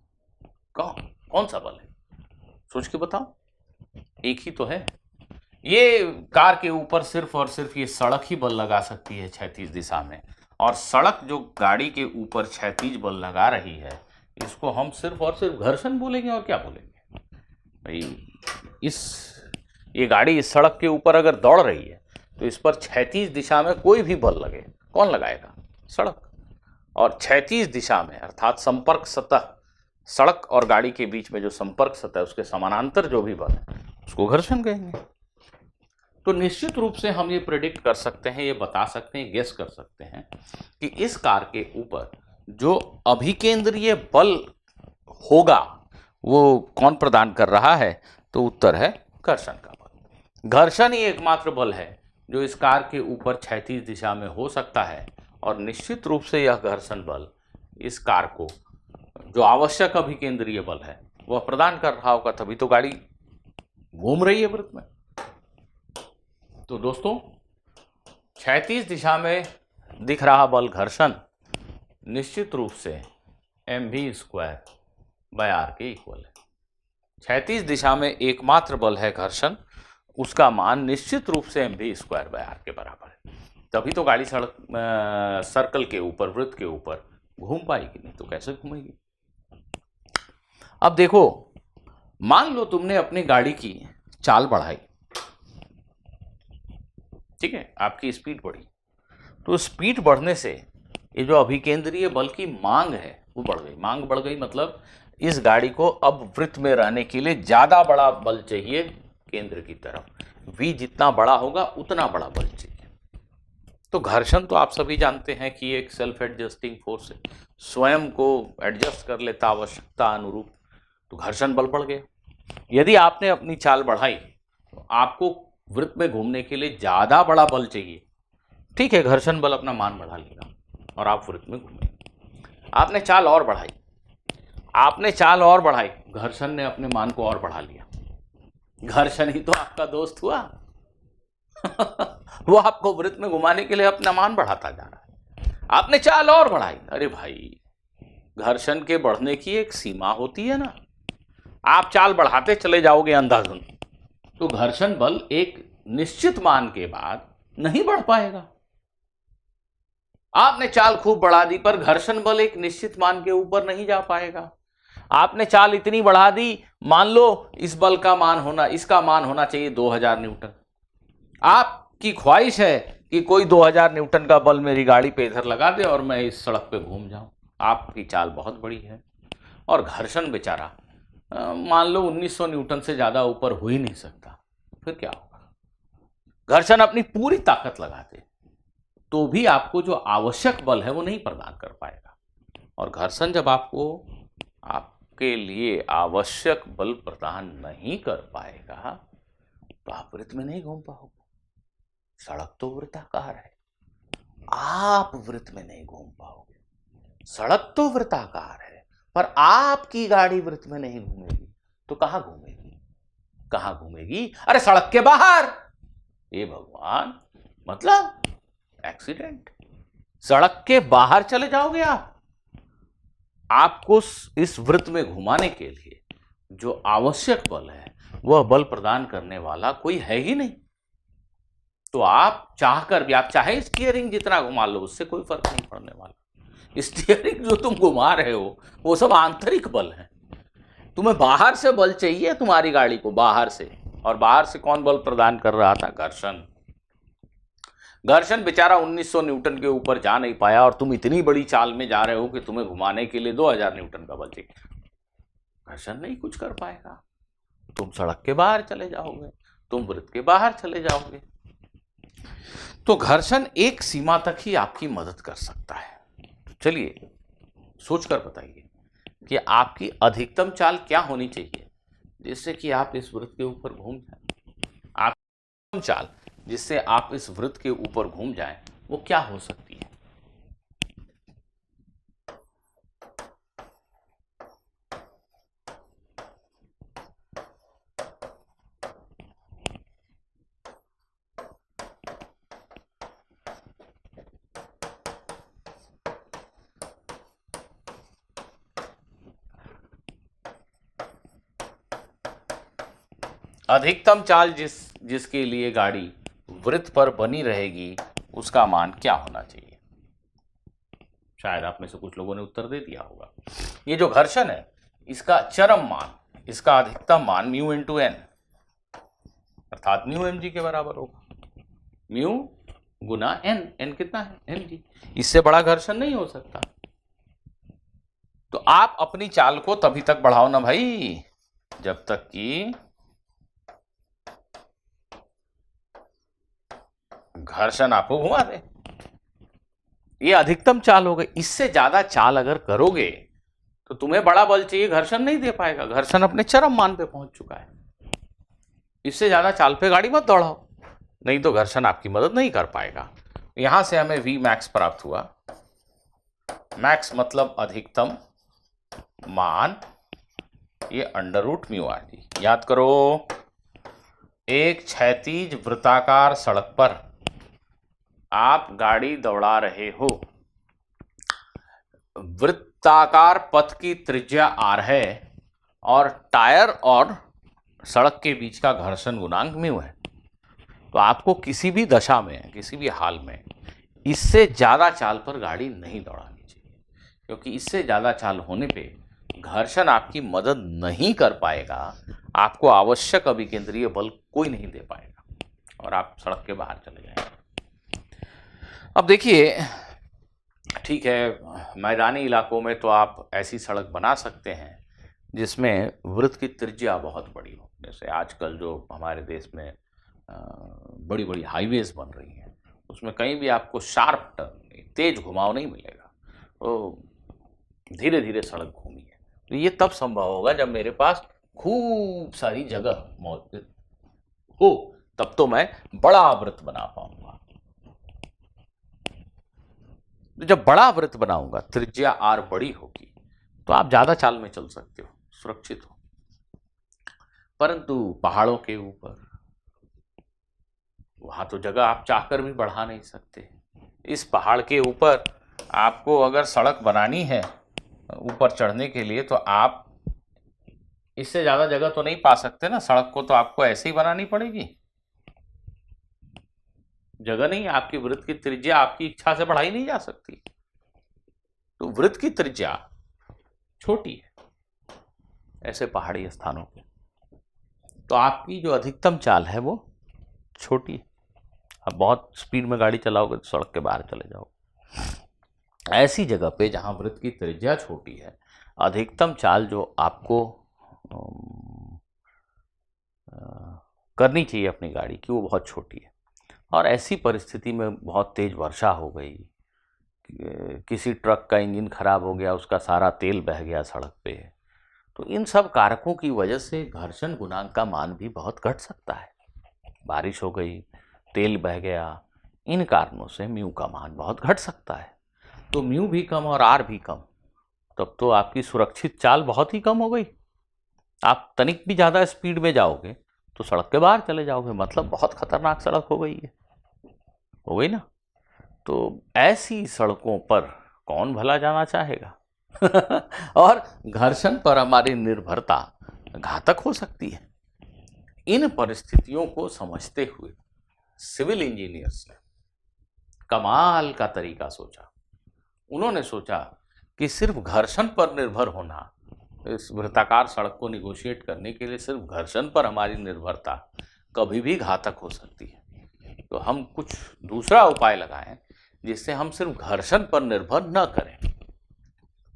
कौन सा बल है? सोच के बताओ। एक ही तो है। ये कार के ऊपर सिर्फ और सिर्फ ये सड़क ही बल लगा सकती है क्षैतिज दिशा में, और सड़क जो गाड़ी के ऊपर क्षैतिज बल लगा रही है इसको हम सिर्फ और सिर्फ घर्षण बोलेंगे। और क्या बोलेंगे भाई? ये गाड़ी इस सड़क के ऊपर अगर दौड़ रही है तो इस पर क्षैतिज दिशा में कोई भी बल लगे, कौन लगाएगा? सड़क। और क्षैतिज दिशा में अर्थात संपर्क सतह, सड़क और गाड़ी के बीच में जो संपर्क सतह है उसके समानांतर जो भी बल है उसको घर्षण कहेंगे। तो निश्चित रूप से हम ये प्रेडिक्ट कर सकते हैं, ये बता सकते हैं, गेस कर सकते हैं कि इस कार के ऊपर जो अभिकेंद्रीय बल होगा वो कौन प्रदान कर रहा है? तो उत्तर है घर्षण का बल। घर्षण ही एकमात्र बल है जो इस कार के ऊपर क्षैतिज दिशा में हो सकता है, और निश्चित रूप से यह घर्षण बल इस कार को जो आवश्यक अभिकेंद्रीय बल है वह प्रदान कर रहा होगा, तभी तो गाड़ी घूम रही है वृत्त में। तो दोस्तों, क्षैतिज दिशा में दिख रहा बल घर्षण निश्चित रूप से mv²/r के इक्वल है। क्षैतिज दिशा में एकमात्र बल है घर्षण, उसका मान निश्चित रूप से mv²/r के बराबर है, तभी तो गाड़ी सड़क सर्कल के ऊपर, वृत्त के ऊपर घूम पाएगी, नहीं तो कैसे घूमेगी? अब देखो, मान लो तुमने अपनी गाड़ी की चाल बढ़ाई, ठीक है, आपकी स्पीड बढ़ी, तो स्पीड बढ़ने से ये जो अभिकेंद्रीय बल की मांग है वो बढ़ गई। मांग बढ़ गई मतलब इस गाड़ी को अब वृत्त में रहने के लिए ज्यादा बड़ा बल चाहिए केंद्र की तरफ। v जितना बड़ा होगा उतना बड़ा बल चाहिए। तो घर्षण तो आप सभी जानते हैं कि एक सेल्फ एडजस्टिंग फोर्स है, स्वयं को एडजस्ट कर लेता आवश्यकता अनुरूप। तो घर्षण बल बढ़ गया। यदि आपने अपनी चाल बढ़ाई तो आपको वृत्त में घूमने के लिए ज्यादा बड़ा बल चाहिए, ठीक है, घर्षण बल अपना मान बढ़ा लेगा और आप वृत्त में घूमेंगे। आपने चाल और बढ़ाई, घर्षण ने अपने मान को और बढ़ा लिया। घर्षण ही तो आपका दोस्त हुआ वो आपको वृत्त में घुमाने के लिए अपना मान बढ़ाता जा रहा है। आपने चाल और बढ़ाई, अरे भाई, घर्षण के बढ़ने की एक सीमा होती है ना। आप चाल बढ़ाते चले जाओगे अंधाधुंध तो घर्षण बल एक निश्चित मान के बाद नहीं बढ़ पाएगा। आपने चाल खूब बढ़ा दी पर घर्षण बल एक निश्चित मान के ऊपर नहीं जा पाएगा। आपने चाल इतनी बढ़ा दी, मान लो इस बल का मान होना, इसका मान होना चाहिए 2000 न्यूटन। आप की ख्वाहिश है कि कोई 2000 न्यूटन का बल मेरी गाड़ी पे इधर लगा दे और मैं इस सड़क पे घूम जाऊं। आपकी चाल बहुत बड़ी है। और घर्षण बेचारा मान लो 1900 न्यूटन से ज़्यादा ऊपर हो ही नहीं सकता, फिर क्या होगा। घर्षण अपनी पूरी ताकत लगा दे तो भी आपको जो आवश्यक बल है वो नहीं प्रदान कर पाएगा। और घर्षण जब आपको आपके लिए आवश्यक बल प्रदान नहीं कर पाएगा तो आप वृत्त में नहीं घूम पाओगे। सड़क तो वृत्ताकार है, आप वृत्त में नहीं घूम पाओगे। सड़क तो वृत्ताकार है पर आपकी गाड़ी वृत्त में नहीं घूमेगी तो कहां घूमेगी? कहां घूमेगी? अरे सड़क के बाहर। ये भगवान, मतलब एक्सीडेंट। सड़क के बाहर चले जाओगे आप। आपको इस वृत्त में घुमाने के लिए जो आवश्यक बल है वह बल प्रदान करने वाला कोई है ही नहीं। तो आप चाहकर भी, आप चाहे स्टीयरिंग जितना घुमा लो उससे कोई फर्क नहीं पड़ने वाला। स्टीयरिंग जो तुम घुमा रहे हो वो सब आंतरिक बल है। तुम्हें बाहर से बल चाहिए तुम्हारी गाड़ी को, बाहर से। और बाहर से कौन बल प्रदान कर रहा था? घर्षण। घर्षण बेचारा 1900 न्यूटन के ऊपर जा नहीं पाया और तुम इतनी बड़ी चाल में जा रहे हो कि तुम्हें घुमाने के लिए 2000 न्यूटन का बल चाहिए। घर्षण नहीं कुछ कर पाएगा। तुम सड़क के बाहर चले जाओगे, तुम वृत्त के बाहर चले जाओगे। तो घर्षण एक सीमा तक ही आपकी मदद कर सकता है। तो चलिए सोचकर बताइए कि आपकी अधिकतम चाल क्या होनी चाहिए जिससे कि आप इस वृत्त के ऊपर घूम जाएं। अधिकतम चाल जिससे आप इस वृत्त के ऊपर घूम जाएं वो क्या हो सकती है? अधिकतम चाल जिसके लिए गाड़ी वृत्त पर बनी रहेगी उसका मान क्या होना चाहिए? शायद आप में से कुछ लोगों ने उत्तर दे दिया होगा। ये जो घर्षण है इसका चरम मान, इसका अधिकतम मान म्यू इंटू एन अर्थात म्यू एम जी के बराबर होगा। म्यू गुना एन। एन कितना है? M g. इससे बड़ा घर्षण नहीं हो सकता। तो आप अपनी चाल को तभी तक बढ़ाओ ना भाई जब तक कि घर्षण आपको घुमा दे। ये अधिकतम चाल हो गई। इससे ज्यादा चाल अगर करोगे तो तुम्हें बड़ा बल चाहिए, घर्षण नहीं दे पाएगा। घर्षण अपने चरम मान पे पहुंच चुका है। इससे ज्यादा चाल पे गाड़ी मत दौड़ाओ, नहीं तो घर्षण आपकी मदद नहीं कर पाएगा। यहां से हमें वी मैक्स प्राप्त हुआ। मैक्स मतलब अधिकतम मान, ये under root mu r g. याद करो, एक क्षैतिज वृत्ताकार सड़क पर आप गाड़ी दौड़ा रहे हो। वृत्ताकार पथ की त्रिज्या आर है और टायर और सड़क के बीच का घर्षण गुणांक म्यू है। तो आपको किसी भी दशा में, किसी भी हाल में इससे ज़्यादा चाल पर गाड़ी नहीं दौड़ानी चाहिए, क्योंकि इससे ज़्यादा चाल होने पे घर्षण आपकी मदद नहीं कर पाएगा। आपको आवश्यक अभिकेंद्रीय बल कोई नहीं दे पाएगा और आप सड़क के बाहर चले जाएंगे। अब देखिए, ठीक है, मैदानी इलाकों में तो आप ऐसी सड़क बना सकते हैं जिसमें वृत्त की त्रिज्या बहुत बड़ी हो। जैसे आजकल जो हमारे देश में बड़ी बड़ी हाईवेज बन रही हैं उसमें कहीं भी आपको शार्प टर्न, तेज घुमाव नहीं मिलेगा। तो धीरे धीरे सड़क घूमी है। तो ये तब संभव होगा जब मेरे पास खूब सारी जगह मौजूद हो, तब तो मैं बड़ा वृत्त बना पाऊंगा। जब बड़ा वृत्त बनाऊंगा, त्रिज्या आर बड़ी होगी, तो आप ज्यादा चाल में चल सकते हो, सुरक्षित हो। परंतु पहाड़ों के ऊपर, वहां तो जगह आप चाहकर भी बढ़ा नहीं सकते। इस पहाड़ के ऊपर आपको अगर सड़क बनानी है ऊपर चढ़ने के लिए, तो आप इससे ज्यादा जगह तो नहीं पा सकते ना। सड़क को तो आपको ऐसे ही बनानी पड़ेगी, जगह नहीं। आपकी वृत्त की त्रिज्या आपकी इच्छा से बढ़ाई नहीं जा सकती। तो वृत्त की त्रिज्या छोटी है ऐसे पहाड़ी स्थानों पे, तो आपकी जो अधिकतम चाल है वो छोटी है। अब बहुत स्पीड में गाड़ी चलाओगे तो सड़क के बाहर चले जाओगे। ऐसी जगह पे जहाँ वृत्त की त्रिज्या छोटी है, अधिकतम चाल जो आपको करनी चाहिए अपनी गाड़ी की वो बहुत छोटी है, और ऐसी परिस्थिति में बहुत तेज वर्षा हो गई, किसी ट्रक का इंजन खराब हो गया, उसका सारा तेल बह गया सड़क पे, तो इन सब कारकों की वजह से घर्षण गुणांक का मान भी बहुत घट सकता है। बारिश हो गई, तेल बह गया, इन कारणों से म्यू का मान बहुत घट सकता है। तो म्यू भी कम और आर भी कम, तब तो आपकी सुरक्षित चाल बहुत ही कम हो गई। आप तनिक भी ज़्यादा स्पीड में जाओगे तो सड़क के बाहर चले जाओगे, मतलब बहुत खतरनाक सड़क हो गई है, हो गई ना। तो ऐसी सड़कों पर कौन भला जाना चाहेगा और घर्षण पर हमारी निर्भरता घातक हो सकती है। इन परिस्थितियों को समझते हुए सिविल इंजीनियर्स ने कमाल का तरीका सोचा। उन्होंने सोचा कि सिर्फ घर्षण पर निर्भर होना, इस वृत्ताकार सड़क को निगोशिएट करने के लिए सिर्फ घर्षण पर हमारी निर्भरता कभी भी घातक हो सकती है। तो हम कुछ दूसरा उपाय लगाएं जिससे हम सिर्फ घर्षण पर निर्भर न करें।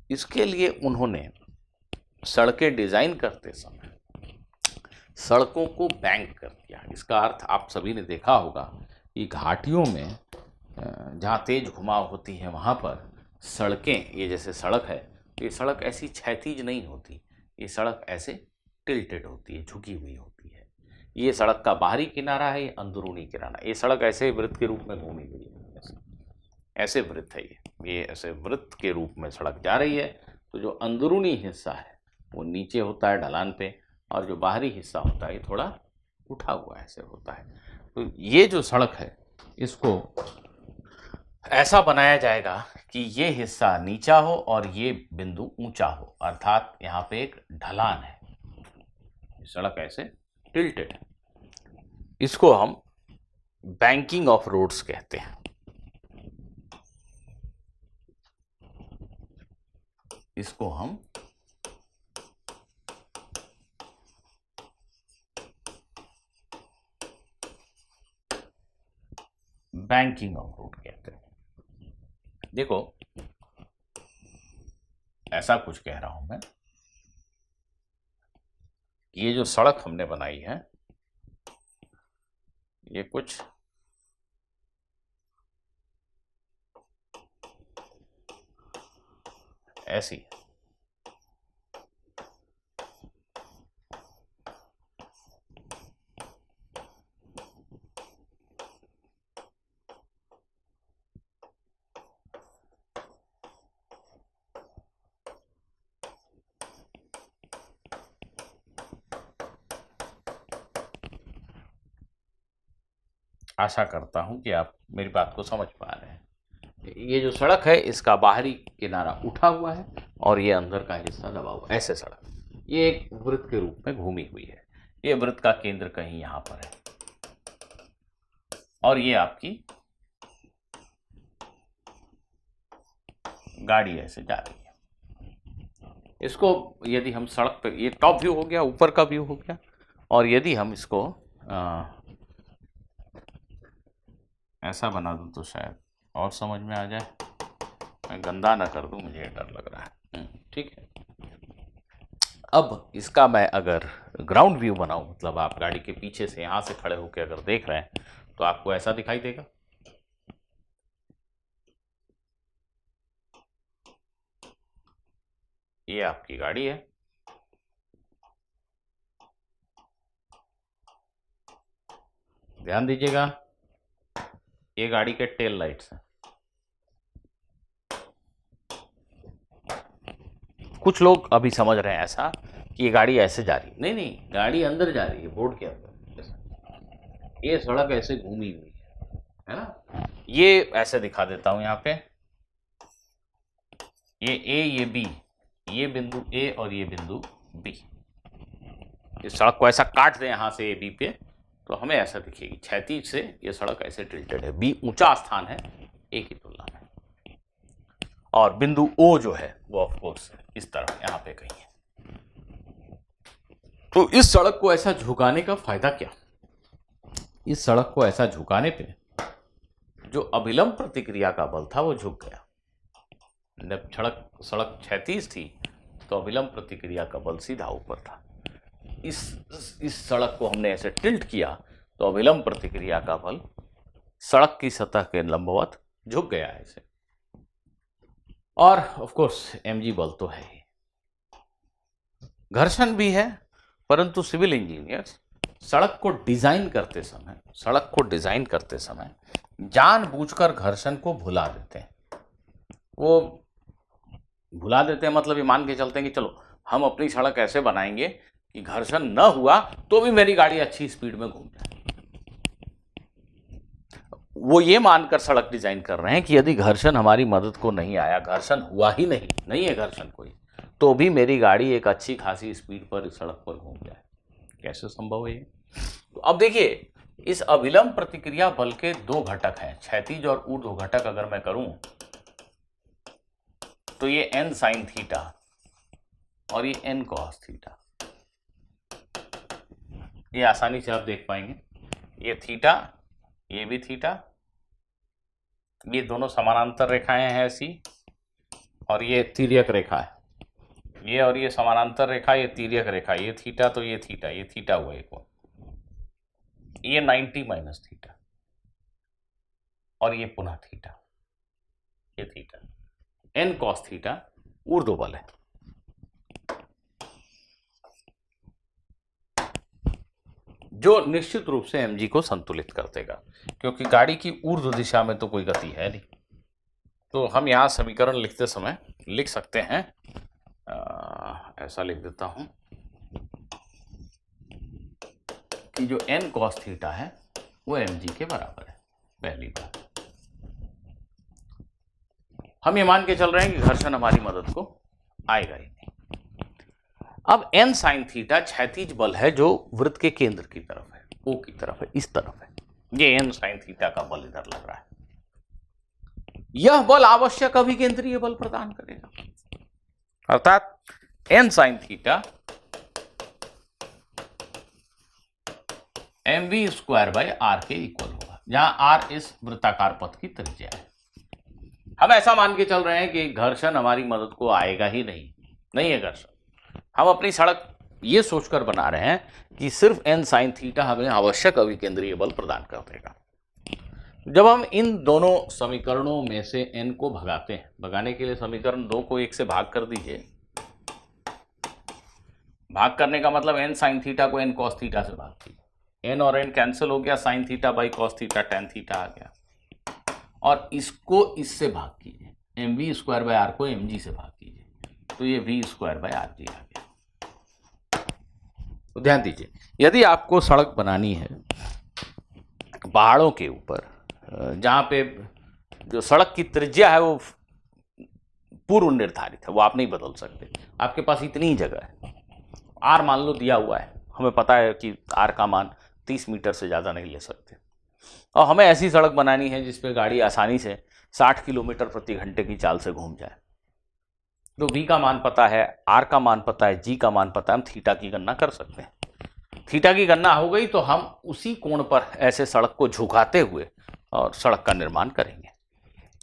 इसके लिए उन्होंने सड़कें डिजाइन करते समय सड़कों को बैंक कर दिया। इसका अर्थ आप सभी ने देखा होगा कि घाटियों में जहाँ तेज घुमाव होती है वहाँ पर सड़कें, ये जैसे सड़क है, ये सड़क ऐसी क्षैतिज नहीं होती, ये सड़क ऐसे टिल्टेड होती है, झुकी हुई होती है। ये सड़क का बाहरी किनारा है, ये अंदरूनी किनारा। ये सड़क ऐसे वृत्त के रूप में घूमी हुई है, ऐसे वृत्त है ये ऐसे वृत्त के रूप में सड़क जा रही है। तो जो अंदरूनी हिस्सा है वो नीचे होता है ढलान पे, और जो बाहरी हिस्सा होता है ये थोड़ा उठा हुआ ऐसे होता है। तो ये जो सड़क है इसको ऐसा बनाया जाएगा कि ये हिस्सा नीचा हो और ये बिंदु ऊंचा हो, अर्थात यहाँ पे एक ढलान है, सड़क ऐसे टिल्टेड है। इसको हम बैंकिंग ऑफ रोड्स कहते हैं। इसको हम बैंकिंग ऑफ रोड कहते हैं। देखो ऐसा कुछ कह रहा हूं मैं, ये जो सड़क हमने बनाई है ये कुछ ऐसी है। आशा करता हूं कि आप मेरी बात को समझ पा रहे हैं। ये जो सड़क है इसका बाहरी किनारा उठा हुआ है और ये अंदर का हिस्सा दबा हुआ, ऐसे सड़क ये एक वृत्त के रूप में घूमी हुई है। ये वृत्त का केंद्र कहीं यहां पर है और ये आपकी गाड़ी ऐसे जा रही है। इसको यदि हम सड़क पे, ये टॉप व्यू हो गया, ऊपर का व्यू हो गया, और यदि हम इसको ऐसा बना दूं तो शायद और समझ में आ जाए। मैं गंदा ना कर दूं, मुझे डर लग रहा है। ठीक है, अब इसका मैं अगर ग्राउंड व्यू बनाऊं, मतलब आप गाड़ी के पीछे से यहां से खड़े होकर अगर देख रहे हैं तो आपको ऐसा दिखाई देगा। ये आपकी गाड़ी है, ध्यान दीजिएगा, ये गाड़ी के टेल लाइट्स हैं। कुछ लोग अभी समझ रहे हैं ऐसा कि ये गाड़ी ऐसे जा रही है, नहीं नहीं, गाड़ी अंदर जा रही है, बोर्ड के अंदर। ये सड़क ऐसे घूमी हुई है ना। ये ऐसे दिखा देता हूं, यहाँ पे ये ए, ये बी, ये बिंदु ए और ये बिंदु बी। इस सड़क को ऐसा काट दें यहाँ से ए बी पे तो हमें ऐसा दिखेगी, क्षैतिज से ये सड़क ऐसे टिल्टेड है, बी ऊंचा स्थान है ए की तुलना में, और बिंदु ओ जो है वो ऑफ कोर्स इस तरह यहाँ पे कहीं है। तो इस सड़क को ऐसा झुकाने का फायदा क्या? इस सड़क को ऐसा झुकाने पे जो अभिलंब प्रतिक्रिया का बल था वो झुक गया। जब सड़क क्षैतिज थी तो अभिलंब प्रतिक्रिया का बल सीधा ऊपर था। इस सड़क को हमने ऐसे टिल्ट किया तो अभिलंब प्रतिक्रिया का बल सड़क की सतह के लंबवत झुक गया ऐसे। और ऑफ कोर्स mg बल तो है ही, घर्षण भी है, परंतु सिविल इंजीनियर्स सड़क को डिजाइन करते समय जानबूझकर घर्षण को भुला देते हैं। वो भुला देते हैं मतलब ये मान के चलते हैं कि चलो हम अपनी सड़क ऐसे बनाएंगे कि घर्षण न हुआ तो भी मेरी गाड़ी अच्छी स्पीड में घूम जाए। वो ये मानकर सड़क डिजाइन कर रहे हैं कि यदि घर्षण हमारी मदद को नहीं आया, घर्षण हुआ ही नहीं है घर्षण कोई, तो भी मेरी गाड़ी एक अच्छी खासी स्पीड पर इस सड़क पर घूम जाए। कैसे संभव है ये? तो अब देखिए, इस अभिलंब प्रतिक्रिया बल के दो घटक हैं, क्षैतिज और ऊर्ध्व घटक। अगर मैं करूं तो ये n sin थीटा और ये n cos थीटा, ये आसानी से आप देख पाएंगे। ये थीटा, ये भी थीटा, ये दोनों समानांतर रेखाएं हैं ऐसी, और ये तिर्यक रेखा है। ये और ये समानांतर रेखा, ये तिर्यक रेखा, ये थीटा तो ये थीटा हुआ एक और, ये 90 माइनस थीटा और ये पुनः थीटा, ये थीटा। n cos थीटा ऊर्ध्व बल है। जो निश्चित रूप से mg को संतुलित कर देगा, क्योंकि गाड़ी की ऊर्ध्व दिशा में तो कोई गति है नहीं। तो हम यहाँ समीकरण लिखते समय लिख सकते हैं, ऐसा लिख देता हूं कि जो n cos थीटा है वो mg के बराबर है। पहली बात, हम ये मान के चल रहे हैं कि घर्षण हमारी मदद को आएगा ही नहीं। अब n sin थीटा क्षैतिज बल है जो वृत्त के केंद्र की तरफ है, O की तरफ है, इस तरफ है। ये n sin थीटा का बल इधर लग रहा है। यह बल आवश्यक अभिकेंद्रीय बल प्रदान करेगा, अर्थात n sin theta mv square by r के इक्वल होगा, जहां r इस वृत्ताकार पथ की त्रिज्या है। हम ऐसा मान के चल रहे हैं कि घर्षण हमारी मदद को आएगा ही नहीं है घर्षण। हम अपनी सड़क ये सोचकर बना रहे हैं कि सिर्फ n sin थीटा हमें आवश्यक अभिकेंद्रीय बल प्रदान कर देगा। जब हम इन दोनों समीकरणों में से n को भगाते हैं, भगाने के लिए समीकरण 2 को 1 से भाग कर दीजिए। भाग करने का मतलब n sin थीटा को n cos थीटा से भाग दीजिए। n और n कैंसिल हो गया, sin theta by cos theta tan theta आ गया, और इसको इससे भाग कीजिए, mv स्क्वायर बाय r को mg से भाग कीजिए, तो ये v स्क्वायर बाय rg आ गया। तो ध्यान दीजिए, यदि आपको सड़क बनानी है पहाड़ों के ऊपर, जहाँ पे जो सड़क की त्रिज्या है वो पूर्व निर्धारित है, वो आप नहीं बदल सकते, आपके पास इतनी ही जगह है, r मान लो दिया हुआ है, हमें पता है कि r का मान 30 मीटर से ज़्यादा नहीं ले सकते, और हमें ऐसी सड़क बनानी है जिस पे गाड़ी आसानी से 60 किलोमीटर प्रति घंटे की चाल से घूम जाए। तो v का मान पता है, r का मान पता है, g का मान पता है, हम थीटा की गणना कर सकते हैं। थीटा की गणना हो गई तो हम उसी कोण पर ऐसे सड़क को झुकाते हुए और सड़क का निर्माण करेंगे।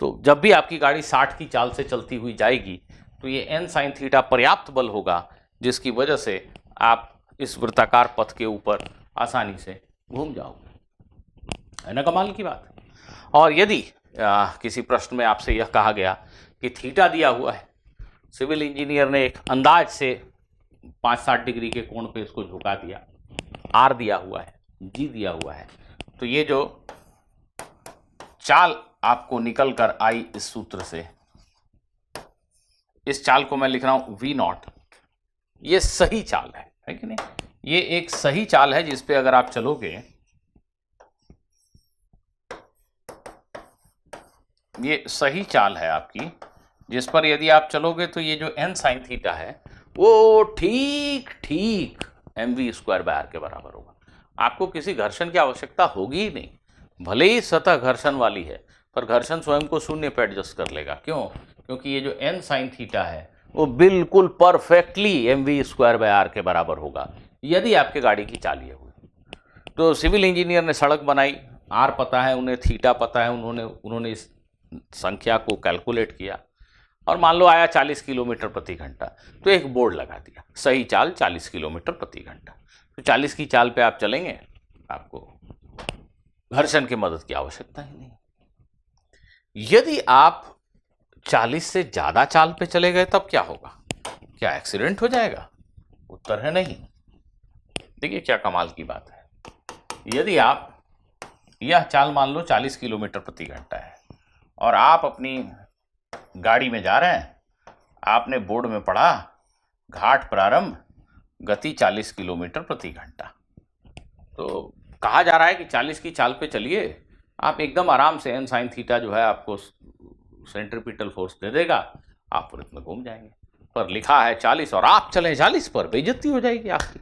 तो जब भी आपकी गाड़ी 60 की चाल से चलती हुई जाएगी तो ये n sin थीटा पर्याप्त बल होगा, जिसकी वजह से आप इस वृत्ताकार पथ के ऊपर आसानी से घूम जाओगे। है ना कमाल की बात। और यदि किसी प्रश्न में आपसे यह कहा गया कि थीटा दिया हुआ है, सिविल इंजीनियर ने एक अंदाज से 5-60 डिग्री के कोण पे इसको झुका दिया, आर दिया हुआ है, जी दिया हुआ है, तो ये जो चाल आपको निकल कर आई इस सूत्र से, इस चाल को मैं लिख रहा हूं v0, ये सही चाल है कि नहीं? ये एक सही चाल है जिस पे अगर आप चलोगे, ये सही चाल है आपकी, जिस पर यदि आप चलोगे तो ये जो n sin थीटा है वो ठीक mv स्क्वायर बाय r के बराबर होगा। आपको किसी घर्षण की आवश्यकता होगी ही नहीं, भले ही सतह घर्षण वाली है, पर घर्षण स्वयं को शून्य पे एडजस्ट कर लेगा। क्यों? क्योंकि ये जो n sin थीटा है वो बिल्कुल perfectly mv square by r के बराबर होगा, यदि आपके गाड़ी की चाल ये हुई। तो सिविल इंजीनियर ने सड़क बनाई, आर पता है उन्हें, थीटा पता है, उन्होंने इस संख्या को कैलकुलेट किया और मान लो आया 40 किलोमीटर प्रति घंटा, तो एक बोर्ड लगा दिया, सही चाल 40 किलोमीटर प्रति घंटा। तो 40 की चाल पे आप चलेंगे, आपको घर्षण की मदद की आवश्यकता ही नहीं। यदि आप 40 से ज़्यादा चाल पे चले गए तब क्या होगा? क्या एक्सीडेंट हो जाएगा? उत्तर है नहीं। देखिए क्या कमाल की बात है, यदि आप यह चाल मान लो 40 किलोमीटर प्रति घंटा है और आप अपनी गाड़ी में जा रहे हैं, आपने बोर्ड में पढ़ा घाट प्रारंभ गति 40 किलोमीटर प्रति घंटा, तो कहा जा रहा है कि 40 की चाल पे चलिए, आप एकदम आराम से n sin थीटा जो है आपको सेंट्रीपिटल फोर्स दे देगा, आप वृत्त में घूम जाएंगे। पर लिखा है 40 और आप चले 40 पर, बेइज्जती हो जाएगी आपकी।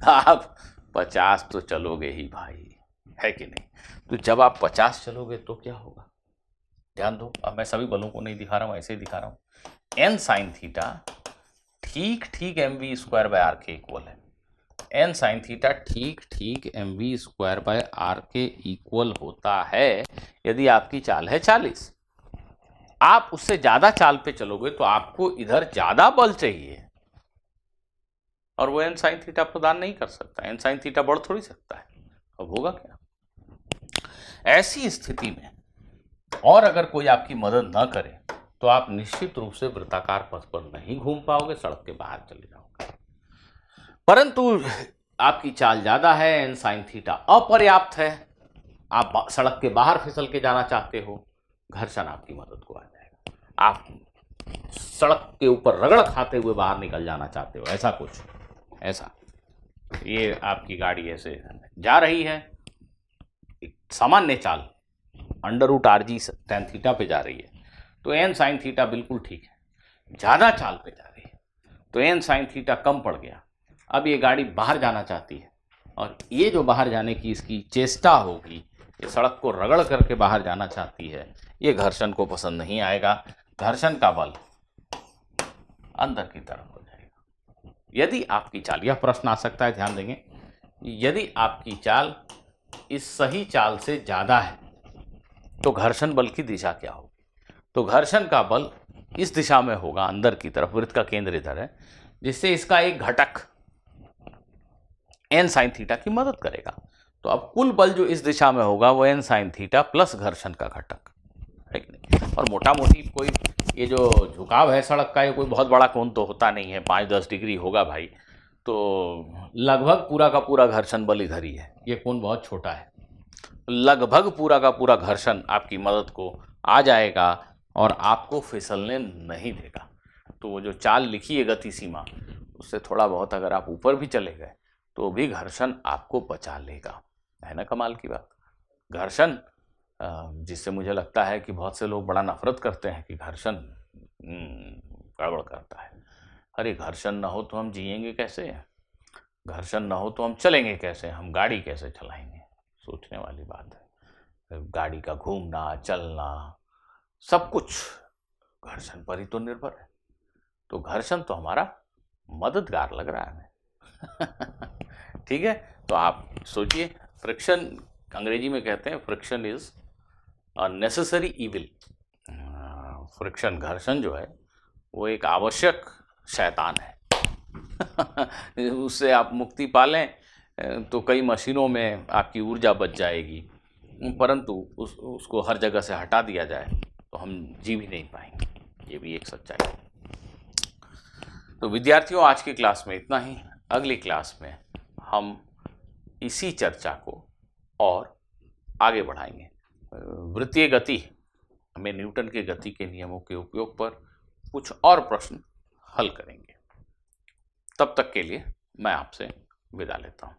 आप 50 तो चलोगे ही भाई, है कि नहीं? तो जब आप 50 चलोगे तो क्या होगा? ध्यान दो, अब मैं सभी बलों को नहीं दिखा रहा हूँ, ऐसे ही दिखा रहा हूँ। n sin थीटा ठीक mv स्क्वायर बाय आर के इक्वल है। n sin थीटा ठीक mv स्क्वायर बाय आर के इक्वल होता है यदि आपकी चाल है 40। आप उससे ज्यादा चाल पे चलोगे तो आपको इधर ज्यादा बल चाहिए और वो n sin थीटा प्रदान नहीं कर सकता। n sin थीटा बढ़ थोड़ी सकता है। अब होगा क्या? ऐसी स्थिति में और अगर कोई आपकी मदद न करे तो आप निश्चित रूप से वृत्ताकार पथ पर नहीं घूम पाओगे, सड़क के बाहर चले जाओगे। परंतु आपकी चाल ज्यादा है, n sin थीटा अपर्याप्त है, आप सड़क के बाहर फिसल के जाना चाहते हो, घर्षण आपकी मदद को आ जाएगा। आप सड़क के ऊपर रगड़ खाते हुए बाहर निकल जाना चाहते हो, ऐसा कुछ, ऐसा ये आपकी गाड़ी ऐसे जा रही है, सामान्य चाल √RG tan थीटा पे जा रही है, तो n sin थीटा बिल्कुल ठीक है। ज़्यादा चाल पे जा रही है तो n sin थीटा कम पड़ गया। अब ये गाड़ी बाहर जाना चाहती है और ये जो बाहर जाने की इसकी चेष्टा होगी, ये सड़क को रगड़ करके बाहर जाना चाहती है, ये घर्षण को पसंद नहीं आएगा। घर्षण का बल अंदर की तरफ हो जाएगा। यदि आपकी चाल, यह प्रश्न आ सकता है, ध्यान देंगे, यदि आपकी चाल इस सही चाल से ज़्यादा है तो घर्षण बल की दिशा क्या होगी? तो घर्षण का बल इस दिशा में होगा, अंदर की तरफ, वृत्त का केंद्र इधर है, जिससे इसका एक घटक n sin थीटा की मदद करेगा। तो अब कुल बल जो इस दिशा में होगा वो n sin थीटा प्लस घर्षण का घटक है कि नहीं? और मोटा मोटी कोई ये जो झुकाव है सड़क का, ये कोई बहुत बड़ा कोण तो होता नहीं है, 5-10 डिग्री होगा भाई, तो लगभग पूरा का पूरा घर्षण बल इधर ही है, ये कोण बहुत छोटा है, लगभग पूरा का पूरा घर्षण आपकी मदद को आ जाएगा और आपको फिसलने नहीं देगा। तो वो जो चाल लिखी है गति सीमा, उससे थोड़ा बहुत अगर आप ऊपर भी चले गए तो भी घर्षण आपको बचा लेगा। है ना कमाल की बात? घर्षण, जिससे मुझे लगता है कि बहुत से लोग बड़ा नफरत करते हैं कि घर्षण गड़बड़ करता है। अरे घर्षण ना हो तो हम जिएंगे कैसे? घर्षण ना हो तो हम चलेंगे कैसे? हम गाड़ी कैसे चलाएंगे? सोचने वाली बात है। गाड़ी का घूमना, चलना, सब कुछ घर्षण पर ही तो निर्भर है। तो घर्षण तो हमारा मददगार लग रहा है हमें। ठीक है, तो आप सोचिए, फ्रिक्शन अंग्रेजी में कहते हैं friction is a necessary evil. Friction, घर्षण जो है वो एक आवश्यक शैतान है। उससे आप मुक्ति पा लें तो कई मशीनों में आपकी ऊर्जा बच जाएगी, परंतु उसको हर जगह से हटा दिया जाए तो हम जी भी नहीं पाएंगे, ये भी एक सच्चाई है। तो विद्यार्थियों, आज की क्लास में इतना ही। अगली क्लास में हम इसी चर्चा को और आगे बढ़ाएंगे। वृत्तीय गति में न्यूटन के गति के नियमों के उपयोग पर कुछ और प्रश्न हल करेंगे। तब तक के लिए मैं आपसे विदा लेता हूँ।